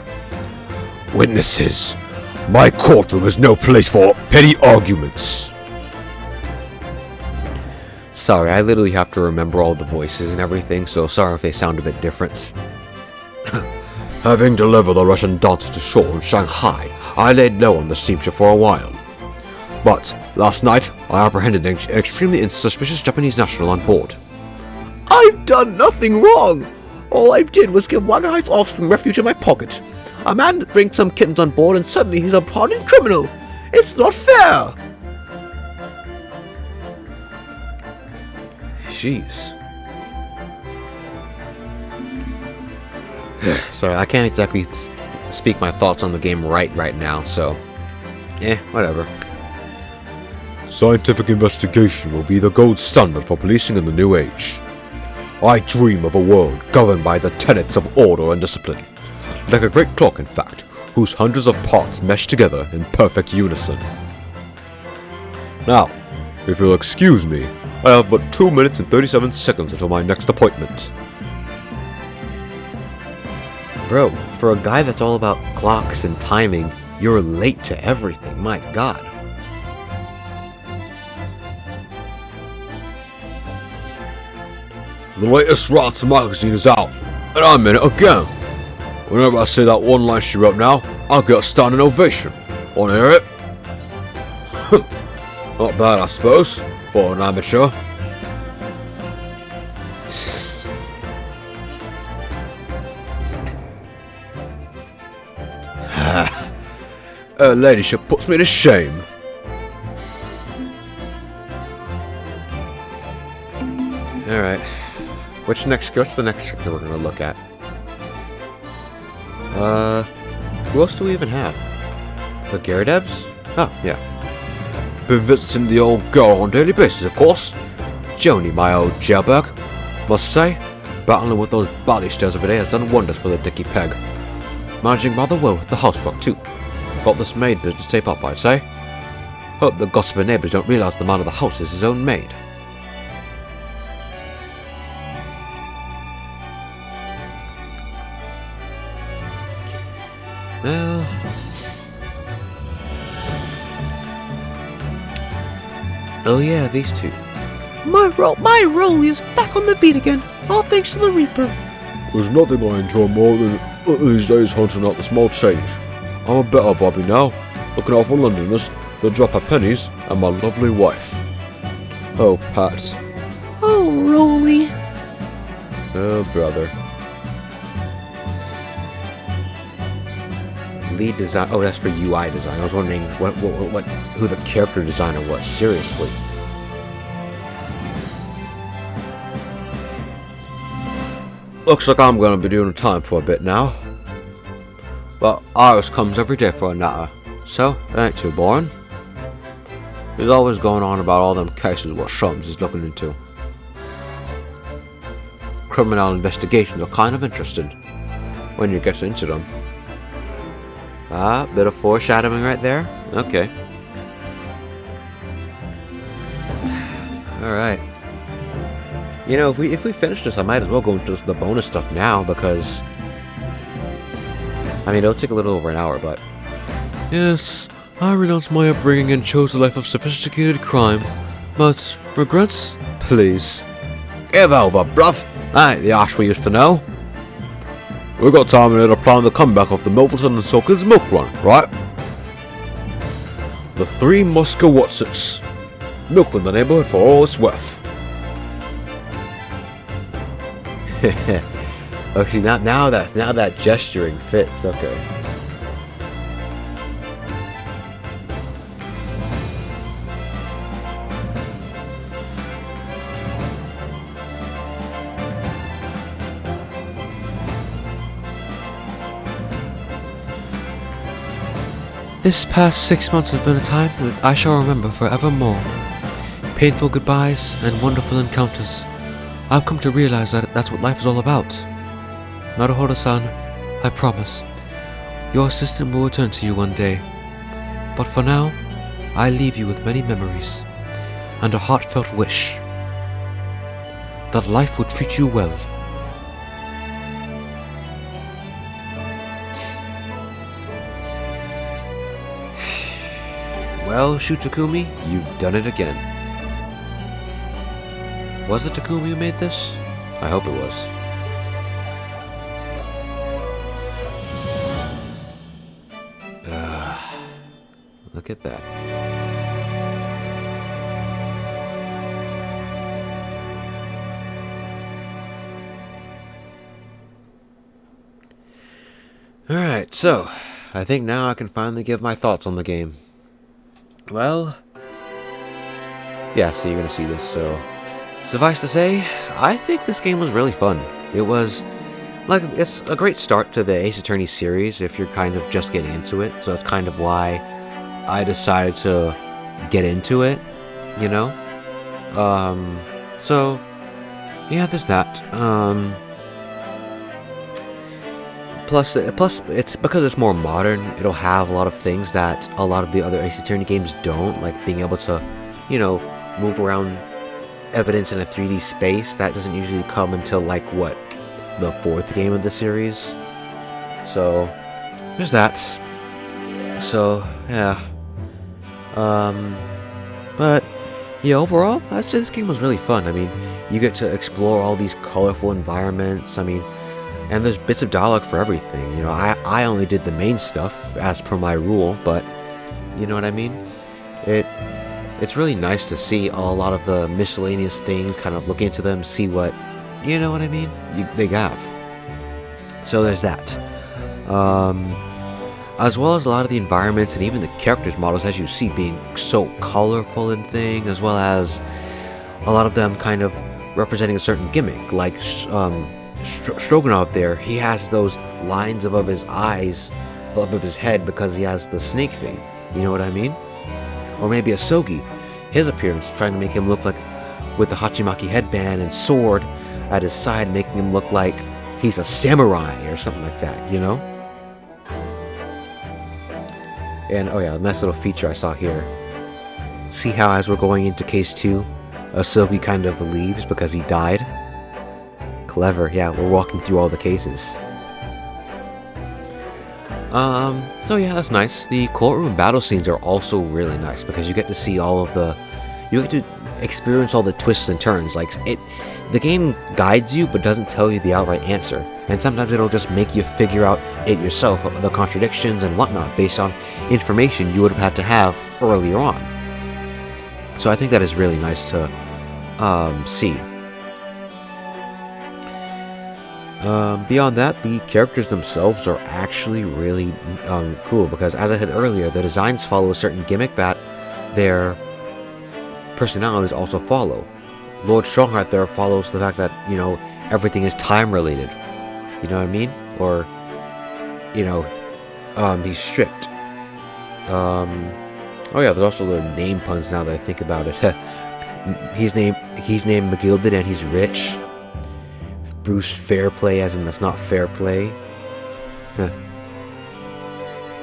Witnesses, my courtroom is no place for petty arguments. Sorry, I literally have to remember all the voices and everything, so sorry if they sound a bit different. Having delivered the Russian dancer to shore in Shanghai, I laid low on the steamship for a while. But last night, I apprehended an extremely suspicious Japanese national on board. I've done nothing wrong. All I did was give one guy's offspring refuge in my pocket. A man brings some kittens on board and suddenly he's a hardened criminal. It's not fair. Jeez. Sorry, I can't exactly speak my thoughts on the game right now, so... whatever. Scientific investigation will be the gold standard for policing in the new age. I dream of a world governed by the tenets of order and discipline. Like a great clock, in fact, whose hundreds of parts mesh together in perfect unison. Now, if you'll excuse me, I have but 2 minutes and 37 seconds until my next appointment. Bro, for a guy that's all about clocks and timing, you're late to everything, my god. The latest Rats magazine is out, and I'm in it again. Whenever I say that one line she wrote now, I'll get a standing ovation. Wanna hear it? Not bad, I suppose, for an amateur. Her ladyship puts me to shame. Alright. What's the next character we're gonna look at? Who else do we even have? The Gyarados? Oh, yeah. Been visiting the old girl on a daily basis, of course. Joni, my old jailbird. Must say, battling with those body stairs every day has done wonders for the dicky peg. Managing rather well with the housework too. Got this maid business tape up, I'd say. Hope the gossiping neighbours don't realise the man of the house is his own maid. Well... Oh yeah, these two. My role is back on the beat again, all thanks to the Reaper. There's nothing I enjoy more than these days hunting out the small change. I'm a better Bobby now, looking out for Londoners, the drop of pennies, and my lovely wife. Oh, Pat. Oh, Rolly. Oh, brother. Lead design. Oh, that's for UI design. I was wondering who the character designer was. Seriously. Looks like I'm gonna be doing time for a bit now. But Iris comes every day for a natter, so it ain't too boring. He's always going on about all them cases what Shums is looking into. Criminal investigations are kind of interesting when you get into them. Ah, bit of foreshadowing right there. Okay. Alright. You know, if we finish this, I might as well go into the bonus stuff now, because I mean, it'll take a little over an hour, but Yes, I renounced my upbringing and chose a life of sophisticated crime. But regrets? Please. Give over, bruv. That ain't the Ash we used to know. We got time here to plan the comeback of the Milverton and Silkins milk run, right? The Three Musker-Watsits. Milking the neighborhood for all it's worth. okay, now that gesturing fits. Okay. This past 6 months have been a time that I shall remember forevermore. Painful goodbyes and wonderful encounters. I've come to realize that that's what life is all about. Naruhodo-san, I promise, your assistant will return to you one day. But for now, I leave you with many memories and a heartfelt wish that life will treat you well. Well, Shutakumi, you've done it again. Was it Takumi who made this? I hope it was. Look at that. Alright, so I think now I can finally give my thoughts on the game. Well, yeah, so you're gonna see this, so suffice to say, I think this game was really fun. It was, like, it's a great start to the Ace Attorney series if you're kind of just getting into it, so that's kind of why I decided to get into it, you know? So, yeah, there's that. Plus, it's because it's more modern, it'll have a lot of things that a lot of the other Ace Attorney games don't, like being able to, you know, move around evidence in a 3D space. That doesn't usually come until, like, what, the 4th game of the series? So, there's that. So, yeah. But, yeah, overall, I'd say this game was really fun. I mean, you get to explore all these colorful environments, I mean, and there's bits of dialogue for everything. You know, I only did the main stuff as per my rule, but you know what I mean? It's really nice to see a lot of the miscellaneous things, kind of look into them, see what, you know what I mean, they have. So there's that. As well as a lot of the environments and even the characters models, as you see, being so colorful and thing, as well as a lot of them kind of representing a certain gimmick, like Stroganoff there, he has those lines above his eyes, above his head, because he has the snake thing. You know what I mean? Or maybe Asogi, his appearance, trying to make him look like, with the Hachimaki headband and sword at his side, making him look like he's a samurai or something like that, you know? And, oh yeah, a nice little feature I saw here. See how as we're going into case 2, Asogi kind of leaves because he died? Clever, yeah, we're walking through all the cases. So yeah, that's nice. The courtroom battle scenes are also really nice because you get to see all of the, you get to experience all the twists and turns. Like, the game guides you but doesn't tell you the outright answer, and sometimes it'll just make you figure out it yourself, the contradictions and whatnot, based on information you would have had to have earlier on. So I think that is really nice to see. Beyond that, the characters themselves are actually really cool, because as I said earlier, the designs follow a certain gimmick that their personalities also follow. Lord Strongheart there follows the fact that, you know, everything is time related. You know what I mean? Or, he's strict. Oh yeah, there's also the name puns now that I think about it. he's named McGilded and he's rich. Bruce Fairplay, as in that's not fair play.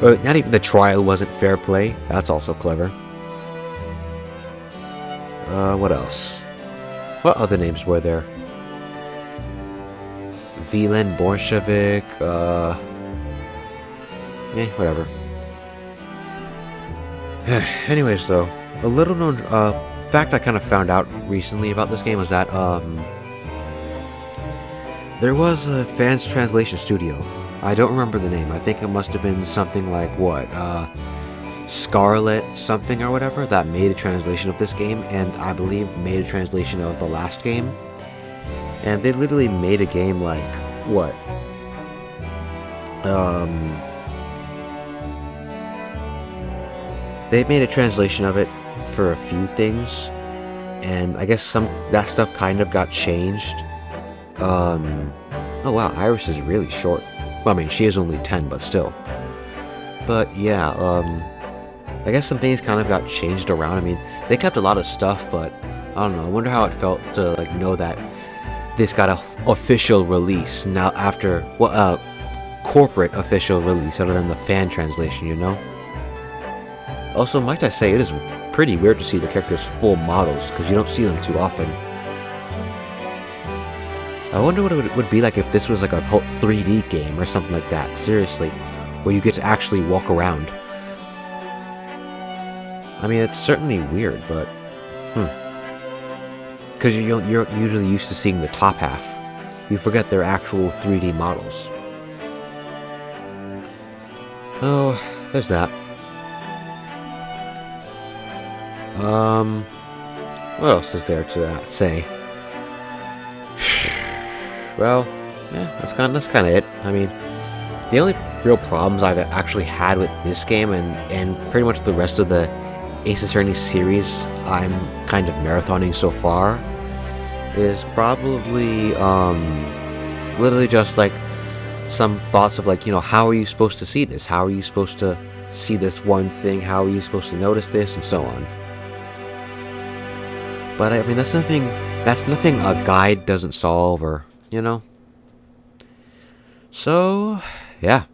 Well, not even the trial wasn't fair play. That's also clever. What else? What other names were there? Vilen Borshevik, whatever. Anyways, though, a little known fact I kind of found out recently about this game was that there was a fans translation studio. I don't remember the name. I think it must have been something like Scarlet something or whatever that made a translation of this game, and I believe made a translation of the last game. And they literally made a game like they made a translation of it for a few things, and I guess that stuff kind of got changed. Oh wow, Iris is really short. Well, I mean, she is only 10, but still. But yeah, I guess some things kind of got changed around. I mean, they kept a lot of stuff, but I don't know. I wonder how it felt to know that this got an official release now after corporate official release other than the fan translation, Also, might I say, it is pretty weird to see the characters full models, because you don't see them too often. I wonder what it would be like if this was like a whole 3D game or something like that, seriously, where you get to actually walk around. I mean, it's certainly weird, but because you're usually used to seeing the top half. You forget they're actual 3D models. Oh, there's that. What else is there to say? Well, yeah, that's kind of it. I mean, the only real problems I've actually had with this game and pretty much the rest of the Ace Attorney series I'm kind of marathoning so far is probably literally just like some thoughts of how are you supposed to see this? How are you supposed to see this one thing? How are you supposed to notice this, and so on? But I mean, that's nothing a guide doesn't solve, or So, yeah,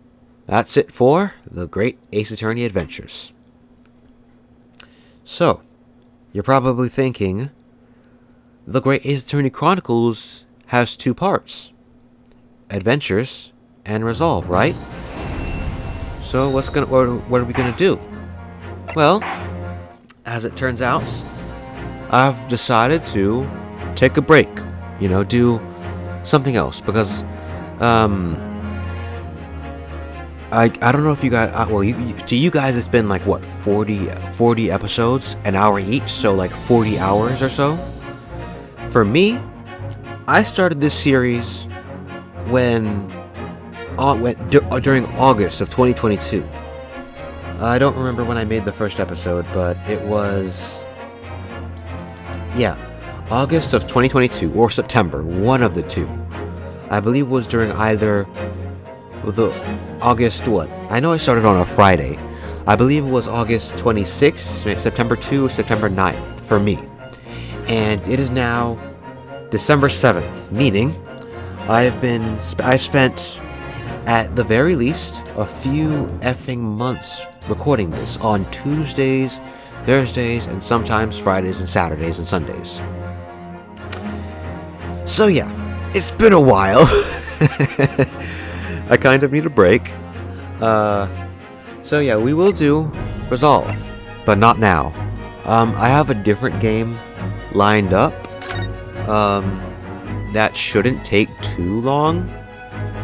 that's it for the Great Ace Attorney Adventures. So, you're probably thinking, the Great Ace Attorney Chronicles has 2 parts: Adventures and Resolve, right? So what are we gonna do? Well, as it turns out, I've decided to take a break, do something else, because I don't know if you guys, to you guys it's been like 40 episodes, an hour each, so like 40 hours or so. For me, I started this series during August of 2022. I don't remember when I made the first episode, but it was August of 2022 or September, one of the two. I believe it was during either the August what? I know I started on a Friday. I believe it was August 26th, September 2, or September 9th for me. And it is now December 7th, meaning I've spent at the very least a few effing months recording this on Tuesdays, Thursdays, and sometimes Fridays and Saturdays and Sundays. So yeah, it's been a while. I kind of need a break. So yeah, we will do Resolve, but not now. I have a different game lined up that shouldn't take too long,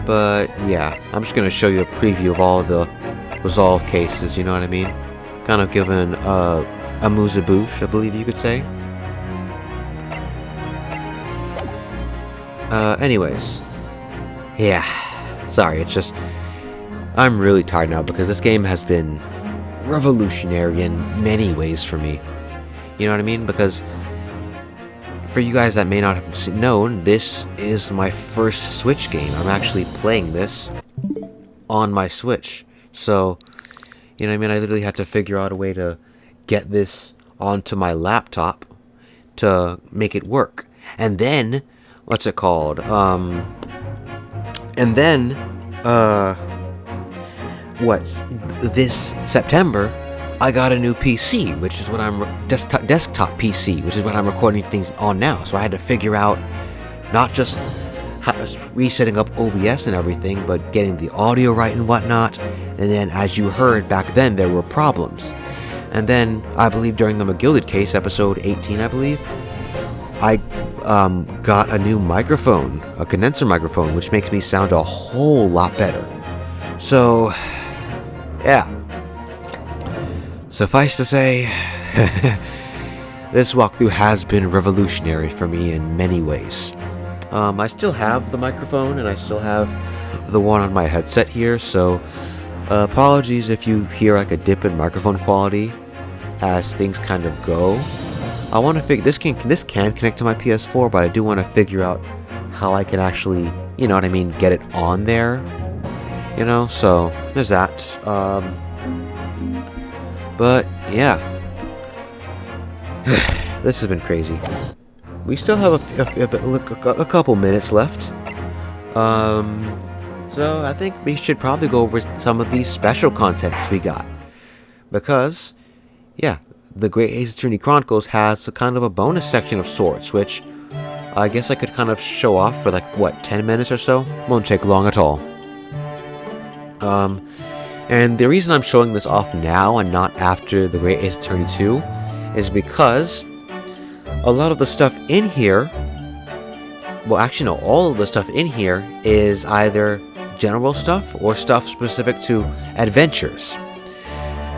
but yeah, I'm just gonna show you a preview of all of the Resolve cases, you know what I mean? Kind of giving a amuse-bouche, I believe you could say. Anyways, yeah, sorry, it's just, I'm really tired now because this game has been revolutionary in many ways for me. You know what I mean? Because for you guys that may not have known, this is my first Switch game. I'm actually playing this on my Switch. So, you know what I mean? I literally had to figure out a way to get this onto my laptop to make it work. And then, what's it called? This September, I got a new PC, which is what I'm desktop PC, which is what I'm recording things on now. So I had to figure out not just resetting up OBS and everything, but getting the audio right and whatnot. And then, as you heard back then, there were problems. And then, I believe during the McGilded case, episode 18, I believe, I got a new microphone, a condenser microphone, which makes me sound a whole lot better. So, yeah. Suffice to say, this walkthrough has been revolutionary for me in many ways. I still have the microphone, and I still have the one on my headset here, so apologies if you hear like a dip in microphone quality as things kind of go. I want to figure this can connect to my PS4, but I do want to figure out how I can actually, you know what I mean, get it on there. You know, so there's that. But yeah, this has been crazy. We still have a couple minutes left. So I think we should probably go over some of these special contents we got, because yeah, the Great Ace Attorney Chronicles has a kind of a bonus section of sorts, which I guess I could kind of show off for like, what, 10 minutes or so? Won't take long at all. And the reason I'm showing this off now and not after the Great Ace Attorney 2 is because a lot of the stuff in here, well actually no, all of the stuff in here is either general stuff or stuff specific to adventures.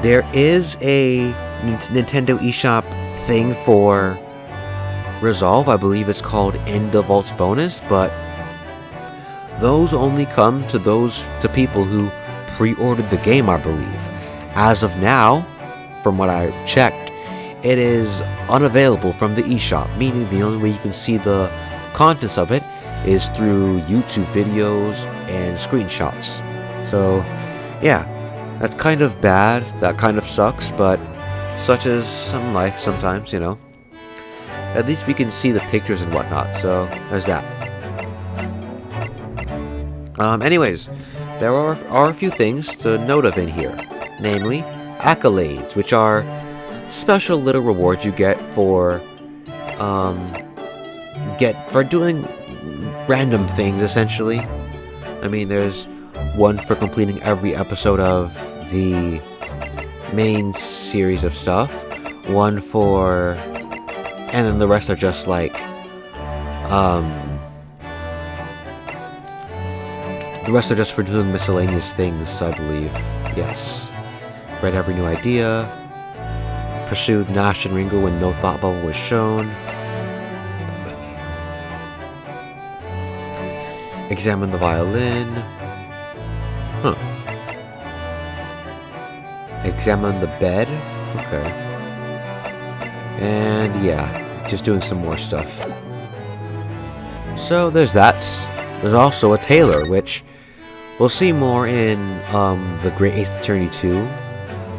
There is a Nintendo eShop thing for Resolve, I believe it's called End of Vaults Bonus, but those only come to people who pre-ordered the game, I believe. As of now, from what I checked, it is unavailable from the eShop, meaning the only way you can see the contents of it is through YouTube videos and screenshots. So, yeah, that's kind of bad, that kind of sucks, but such is some life sometimes, you know. At least we can see the pictures and whatnot, so there's that. Anyways, there are a few things to note of in here, namely accolades, which are special little rewards you get for doing random things, essentially. I mean, there's one for completing every episode of the main series of stuff, one for, and then the rest are just like the rest are just for doing miscellaneous things, I believe. Yes. Read every new idea. Pursued Nash and Ringo when no thought bubble was shown. Examine the violin. Huh. Examine the bed. Okay. And yeah, just doing some more stuff. So there's that. There's also a tailor, which we'll see more in the Great Ace Attorney 2.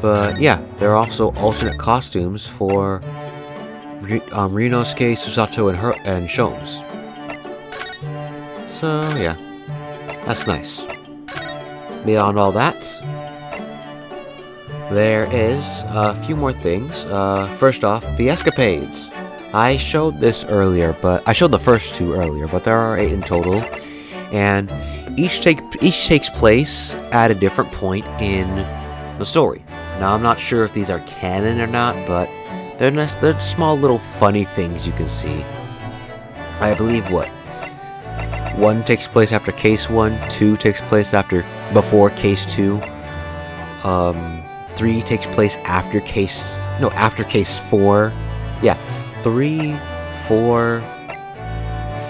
But yeah, there are also alternate costumes for Ryunosuke, Susato, and Shomes. So yeah, that's nice. Beyond all that, there is a few more things. First off, the escapades. I showed this earlier, but I showed the first two earlier, but there are 8 in total, and each takes place at a different point in the story. Now, I'm not sure if these are canon or not, but they're small little funny things you can see. I believe, 1 takes place after case 1, 2 takes place before case 2, 3 takes place after case 4. Yeah, 3, 4,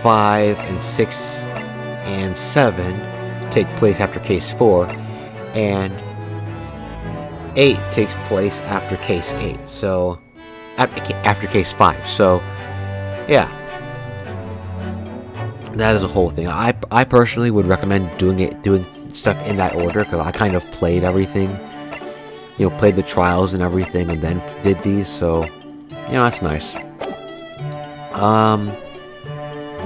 5, and 6, and 7 take place after case 4, and 8 takes place after case 8, so after case 5. So yeah, That is a whole thing. I personally would recommend doing stuff in that order, because I kind of played everything. You know, played the trials and everything, and then did these. So, you know, that's nice.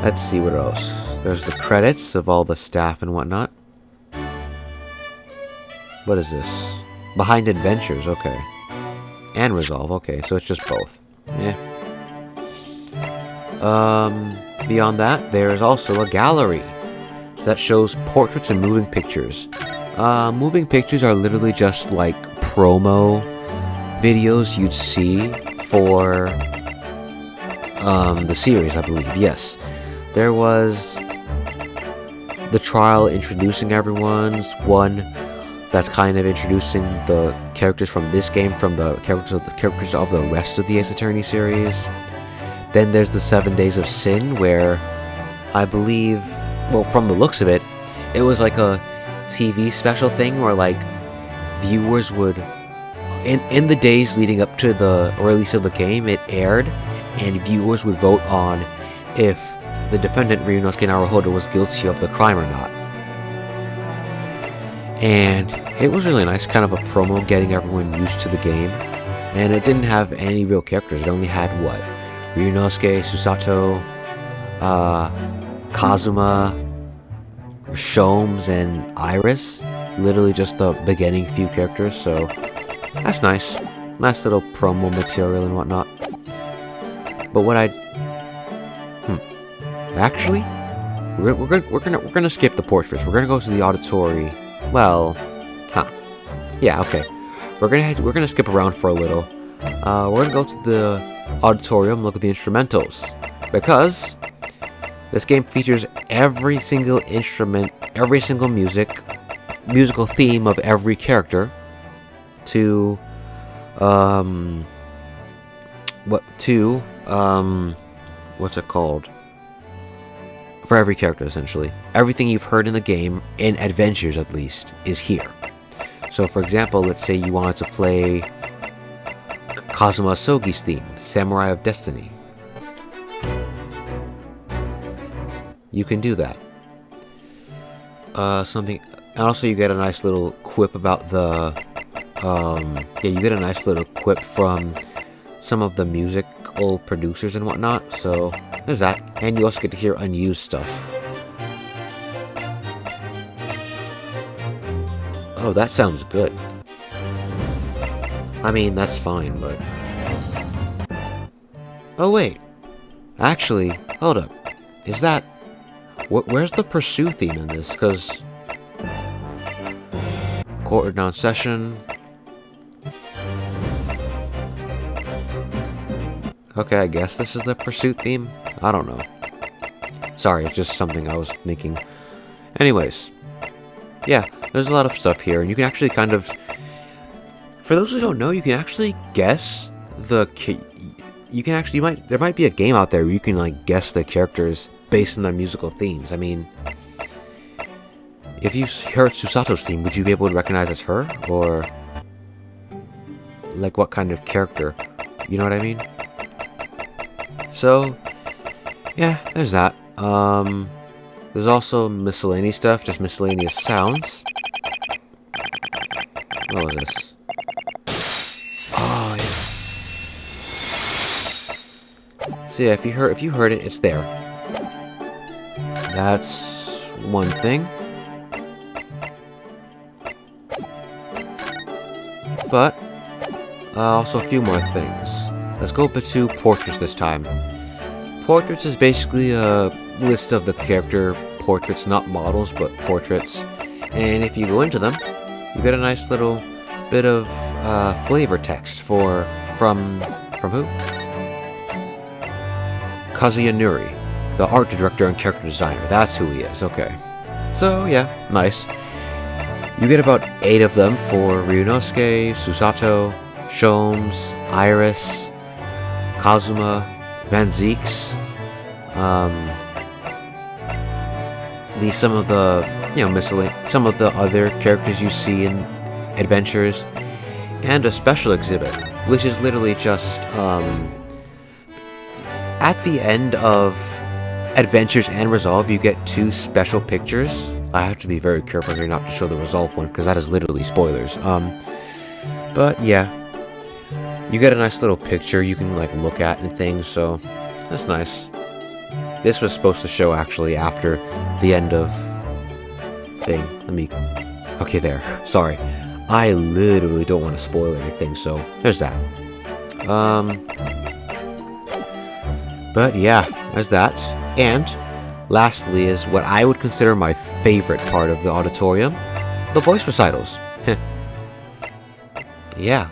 Let's see what else. There's the credits of all the staff and whatnot. What is this? Behind Adventures, okay. And Resolve, okay, so it's just both. Yeah. Beyond that, there's also a gallery that shows portraits and moving pictures. Moving pictures are literally just like promo videos you'd see for the series, I believe. Yes. There was the trial introducing everyone's one that's kind of introducing the characters from this game from the characters of the rest of the Ace Attorney series. Then there's the 7 Days of Sin, where I believe, well, from the looks of it, it was like a TV special thing where like viewers would, in the days leading up to the release of the game, it aired, and viewers would vote on if the defendant Ryunosuke Naruhodo was guilty of the crime or not. And it was really nice, kind of a promo getting everyone used to the game. And it didn't have any real characters. It only had what? Ryunosuke, Susato, Kazuma, Shomes, and Iris. Literally just the beginning few characters, so that's nice. Nice little promo material and whatnot. But what actually, we're gonna skip the portraits. We're gonna go to the auditory. Well, yeah, okay. We're gonna skip around for a little. We're gonna go to the auditorium, look at the instrumentals, because this game features every single instrument, every single musical theme of every character to what's it called? For every character, essentially. Everything you've heard in the game, in Adventures at least, is here. So, for example, let's say you wanted to play Kazuma Sogi's theme, Samurai of Destiny. You can do that. And also you get a nice little quip about the, you get a nice little quip from some of the musical producers and whatnot, so there's that. And you also get to hear unused stuff. Oh, that sounds good. I mean, that's fine, but... Oh, wait. Actually, hold up. Is that... Where's the Pursue theme in this? Because... Court renowned session... Okay, I guess this is the Pursuit theme? I don't know. Sorry, it's just something I was thinking. Anyways. Yeah, there's a lot of stuff here, and you can actually kind of... For those who don't know, you can actually guess the... there might be a game out there where you can, like, guess the characters based on their musical themes. I mean... If you heard Susato's theme, would you be able to recognize it's her? Or... like, what kind of character? You know what I mean? So, yeah, there's that. There's also miscellaneous stuff, just miscellaneous sounds. What was this? Oh, yeah. So yeah, if you heard it, it's there. That's one thing. But also a few more things. Let's go to portraits this time. Portraits is basically a list of the character portraits, not models, but portraits. And if you go into them, you get a nice little bit of flavor text from who? Kazuya Nuri, the art director and character designer. That's who he is. Okay. So yeah, nice. You get about 8 of them for Ryunosuke, Susato, Shomes, Iris, Kazuma, Van Zeeks, some of the some of the other characters you see in Adventures, and a special exhibit, which is literally just at the end of Adventures and Resolve, you get 2 special pictures. I have to be very careful here not to show the Resolve one, because that is literally spoilers. But yeah, you get a nice little picture you can like look at and things, so that's nice. This was supposed to show actually after the end of thing. Okay, there. Sorry. I literally don't want to spoil anything, so there's that. But yeah, there's that. And lastly is what I would consider my favorite part of the auditorium, the voice recitals. Yeah,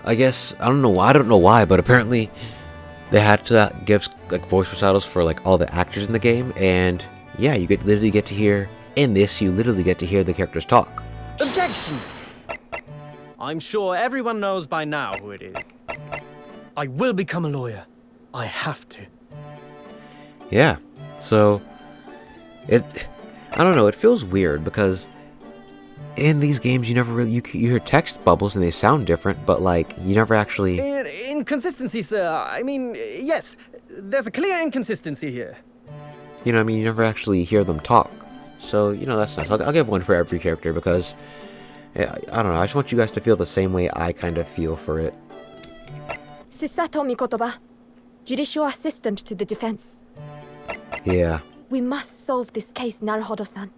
I guess, I don't know why, but apparently they had to give like voice recitals for like all the actors in the game, and yeah, you literally get to hear, in this, you literally get to hear the characters talk. Objection! I'm sure everyone knows by now who it is. I will become a lawyer. I have to. Yeah, so I don't know, it feels weird because in these games you never really, you hear text bubbles and they sound different, but like you never actually... Inconsistency, sir. I mean, yes, there's a clear inconsistency here. You know what I mean? You never actually hear them talk. So, you know, that's nice. I'll give one for every character because, I don't know, I just want you guys to feel the same way I kind of feel for it. Susato Mikotoba, judicial assistant to the defense. Yeah. We must solve this case, Naruhodo-san.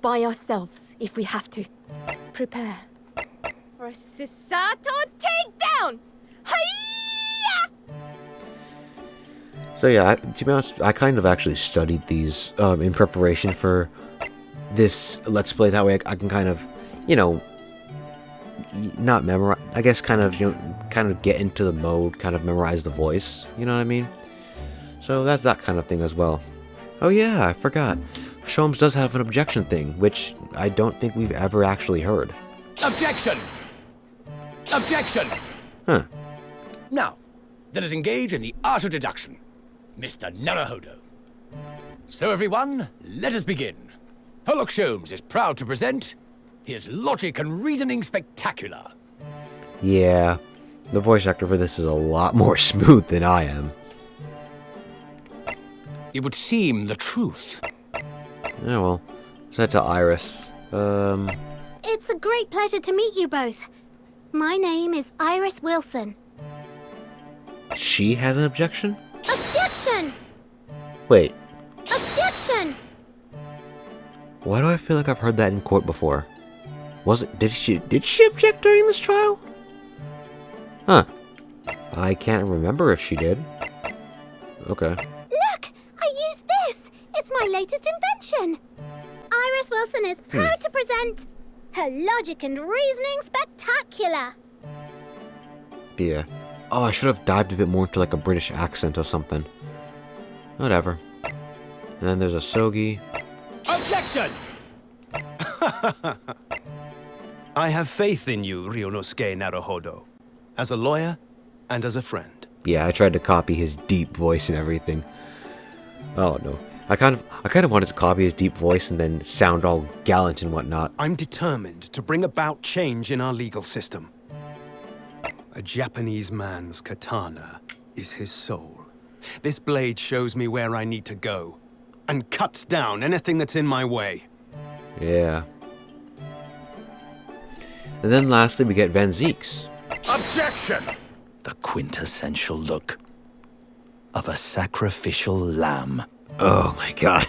By ourselves, if we have to. Prepare for a Susato takedown! Hiya! So yeah, to be honest, I kind of actually studied these in preparation for this Let's Play. That way I can kind of, you know, not memorize, I guess kind of, you know, kind of get into the mode, kind of memorize the voice, you know what I mean? So that's that kind of thing as well. Oh yeah, I forgot. Sholmes does have an objection thing, which I don't think we've ever actually heard. Objection! Objection! Huh. Now, let us engage in the art of deduction. Mr. Naruhodo. So everyone, let us begin. Herlock Sholmes is proud to present his logic and reasoning spectacular. Yeah, the voice actor for this is a lot more smooth than I am. It would seem the truth. Yeah, well, said to Iris. It's a great pleasure to meet you both. My name is Iris Wilson. She has an objection? Objection! Wait, Objection! why do I feel like I've heard that in court before? Did she object during this trial? Huh. I can't remember if she did. Okay. Look! I used this! It's my latest invention! Iris Wilson is proud to present her logic and reasoning spectacular! Yeah. Oh, I should have dived a bit more into like a British accent or something. Whatever. And then there's a Sogi. Objection! I have faith in you, Ryunosuke Naruhodo, as a lawyer and as a friend. Yeah, I tried to copy his deep voice and everything. Oh no. I kind of wanted to copy his deep voice and then sound all gallant and whatnot. I'm determined to bring about change in our legal system. A Japanese man's katana is his soul. This blade shows me where I need to go and cuts down anything that's in my way. Yeah. And then lastly we get Van Zeeks. Objection! The quintessential look of a sacrificial lamb. Oh my god.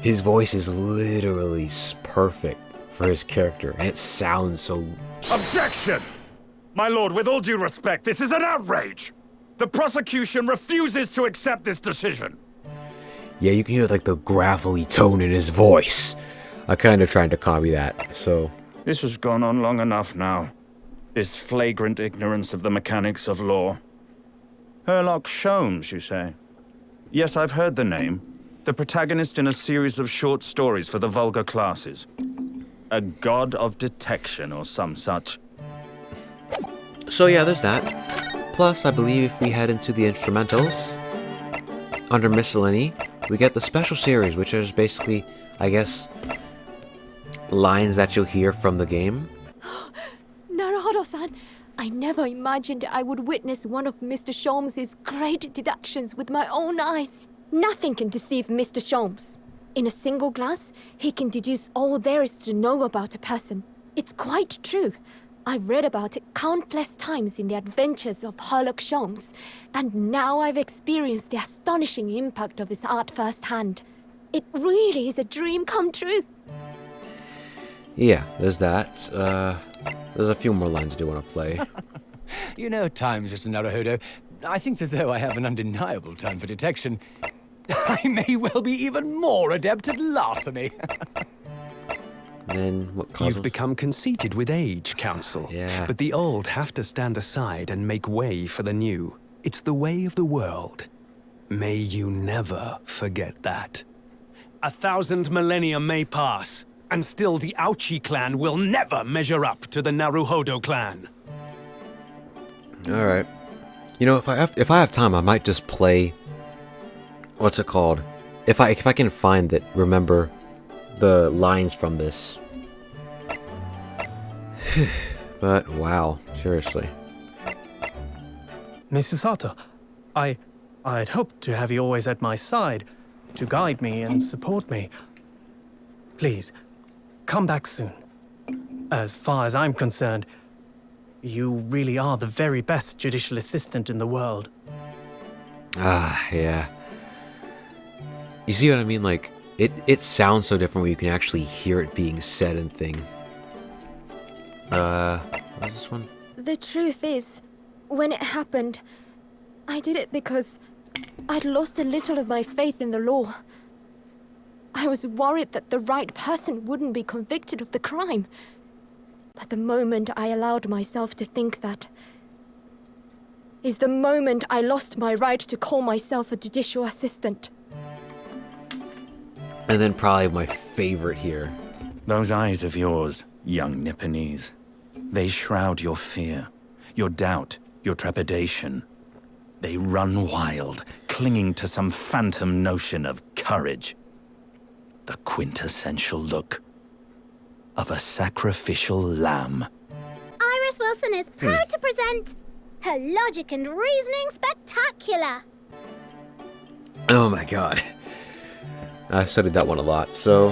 His voice is literally perfect for his character, and it sounds so... Objection! My lord, with all due respect, this is an outrage! The prosecution refuses to accept this decision! Yeah, you can hear like the gravelly tone in his voice. I kind of tried to copy that, so... This has gone on long enough now. This flagrant ignorance of the mechanics of law. Herlock Sholmes, you say? Yes, I've heard the name. The protagonist in a series of short stories for the vulgar classes. A god of detection or some such. So yeah, there's that. Plus, I believe if we head into the instrumentals, under miscellany, we get the special series, which is basically, I guess, lines that you'll hear from the game. Naruhodo-san, I never imagined I would witness one of Mr. Sholmes's great deductions with my own eyes. Nothing can deceive Mr. Sholmes. In a single glance, he can deduce all there is to know about a person. It's quite true. I've read about it countless times in the adventures of Sherlock Sholmes, and now I've experienced the astonishing impact of his art firsthand. It really is a dream come true. Yeah, there's that. There's a few more lines I do want to play. You know, at times, Mr. Naruhodo, I think that though I have an undeniable turn for detection, I may well be even more adept at larceny. Then what causes... You've become conceited with age, Counsel. Yeah. But the old have to stand aside and make way for the new. It's the way of the world. May you never forget that. 1,000 millennia may pass, and still the Aochi clan will never measure up to the Naruhodo clan. All right. You know, if I have time, I might just play. What's it called? If I can find it, remember the lines from this. But wow, seriously. Mrs. Sato, I'd hoped to have you always at my side, to guide me and support me. Please, come back soon. As far as I'm concerned, you really are the very best judicial assistant in the world. Ah, yeah. You see what I mean? Like, it sounds so different when you can actually hear it being said and thing. What is this one? The truth is, when it happened, I did it because I'd lost a little of my faith in the law. I was worried that the right person wouldn't be convicted of the crime. But the moment I allowed myself to think that is the moment I lost my right to call myself a judicial assistant. And then probably my favorite here. Those eyes of yours, young Nipponese, they shroud your fear, your doubt, your trepidation. They run wild, clinging to some phantom notion of courage. The quintessential look of a sacrificial lamb. Iris Wilson is proud to present her logic and reasoning spectacular. Oh my god. I studied that one a lot, so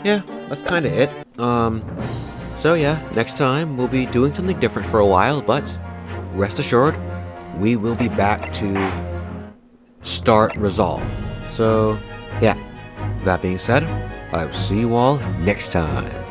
yeah, that's kind of it. So yeah, next time we'll be doing something different for a while, but rest assured, we will be back to start Resolve. So yeah, that being said, I will see you all next time.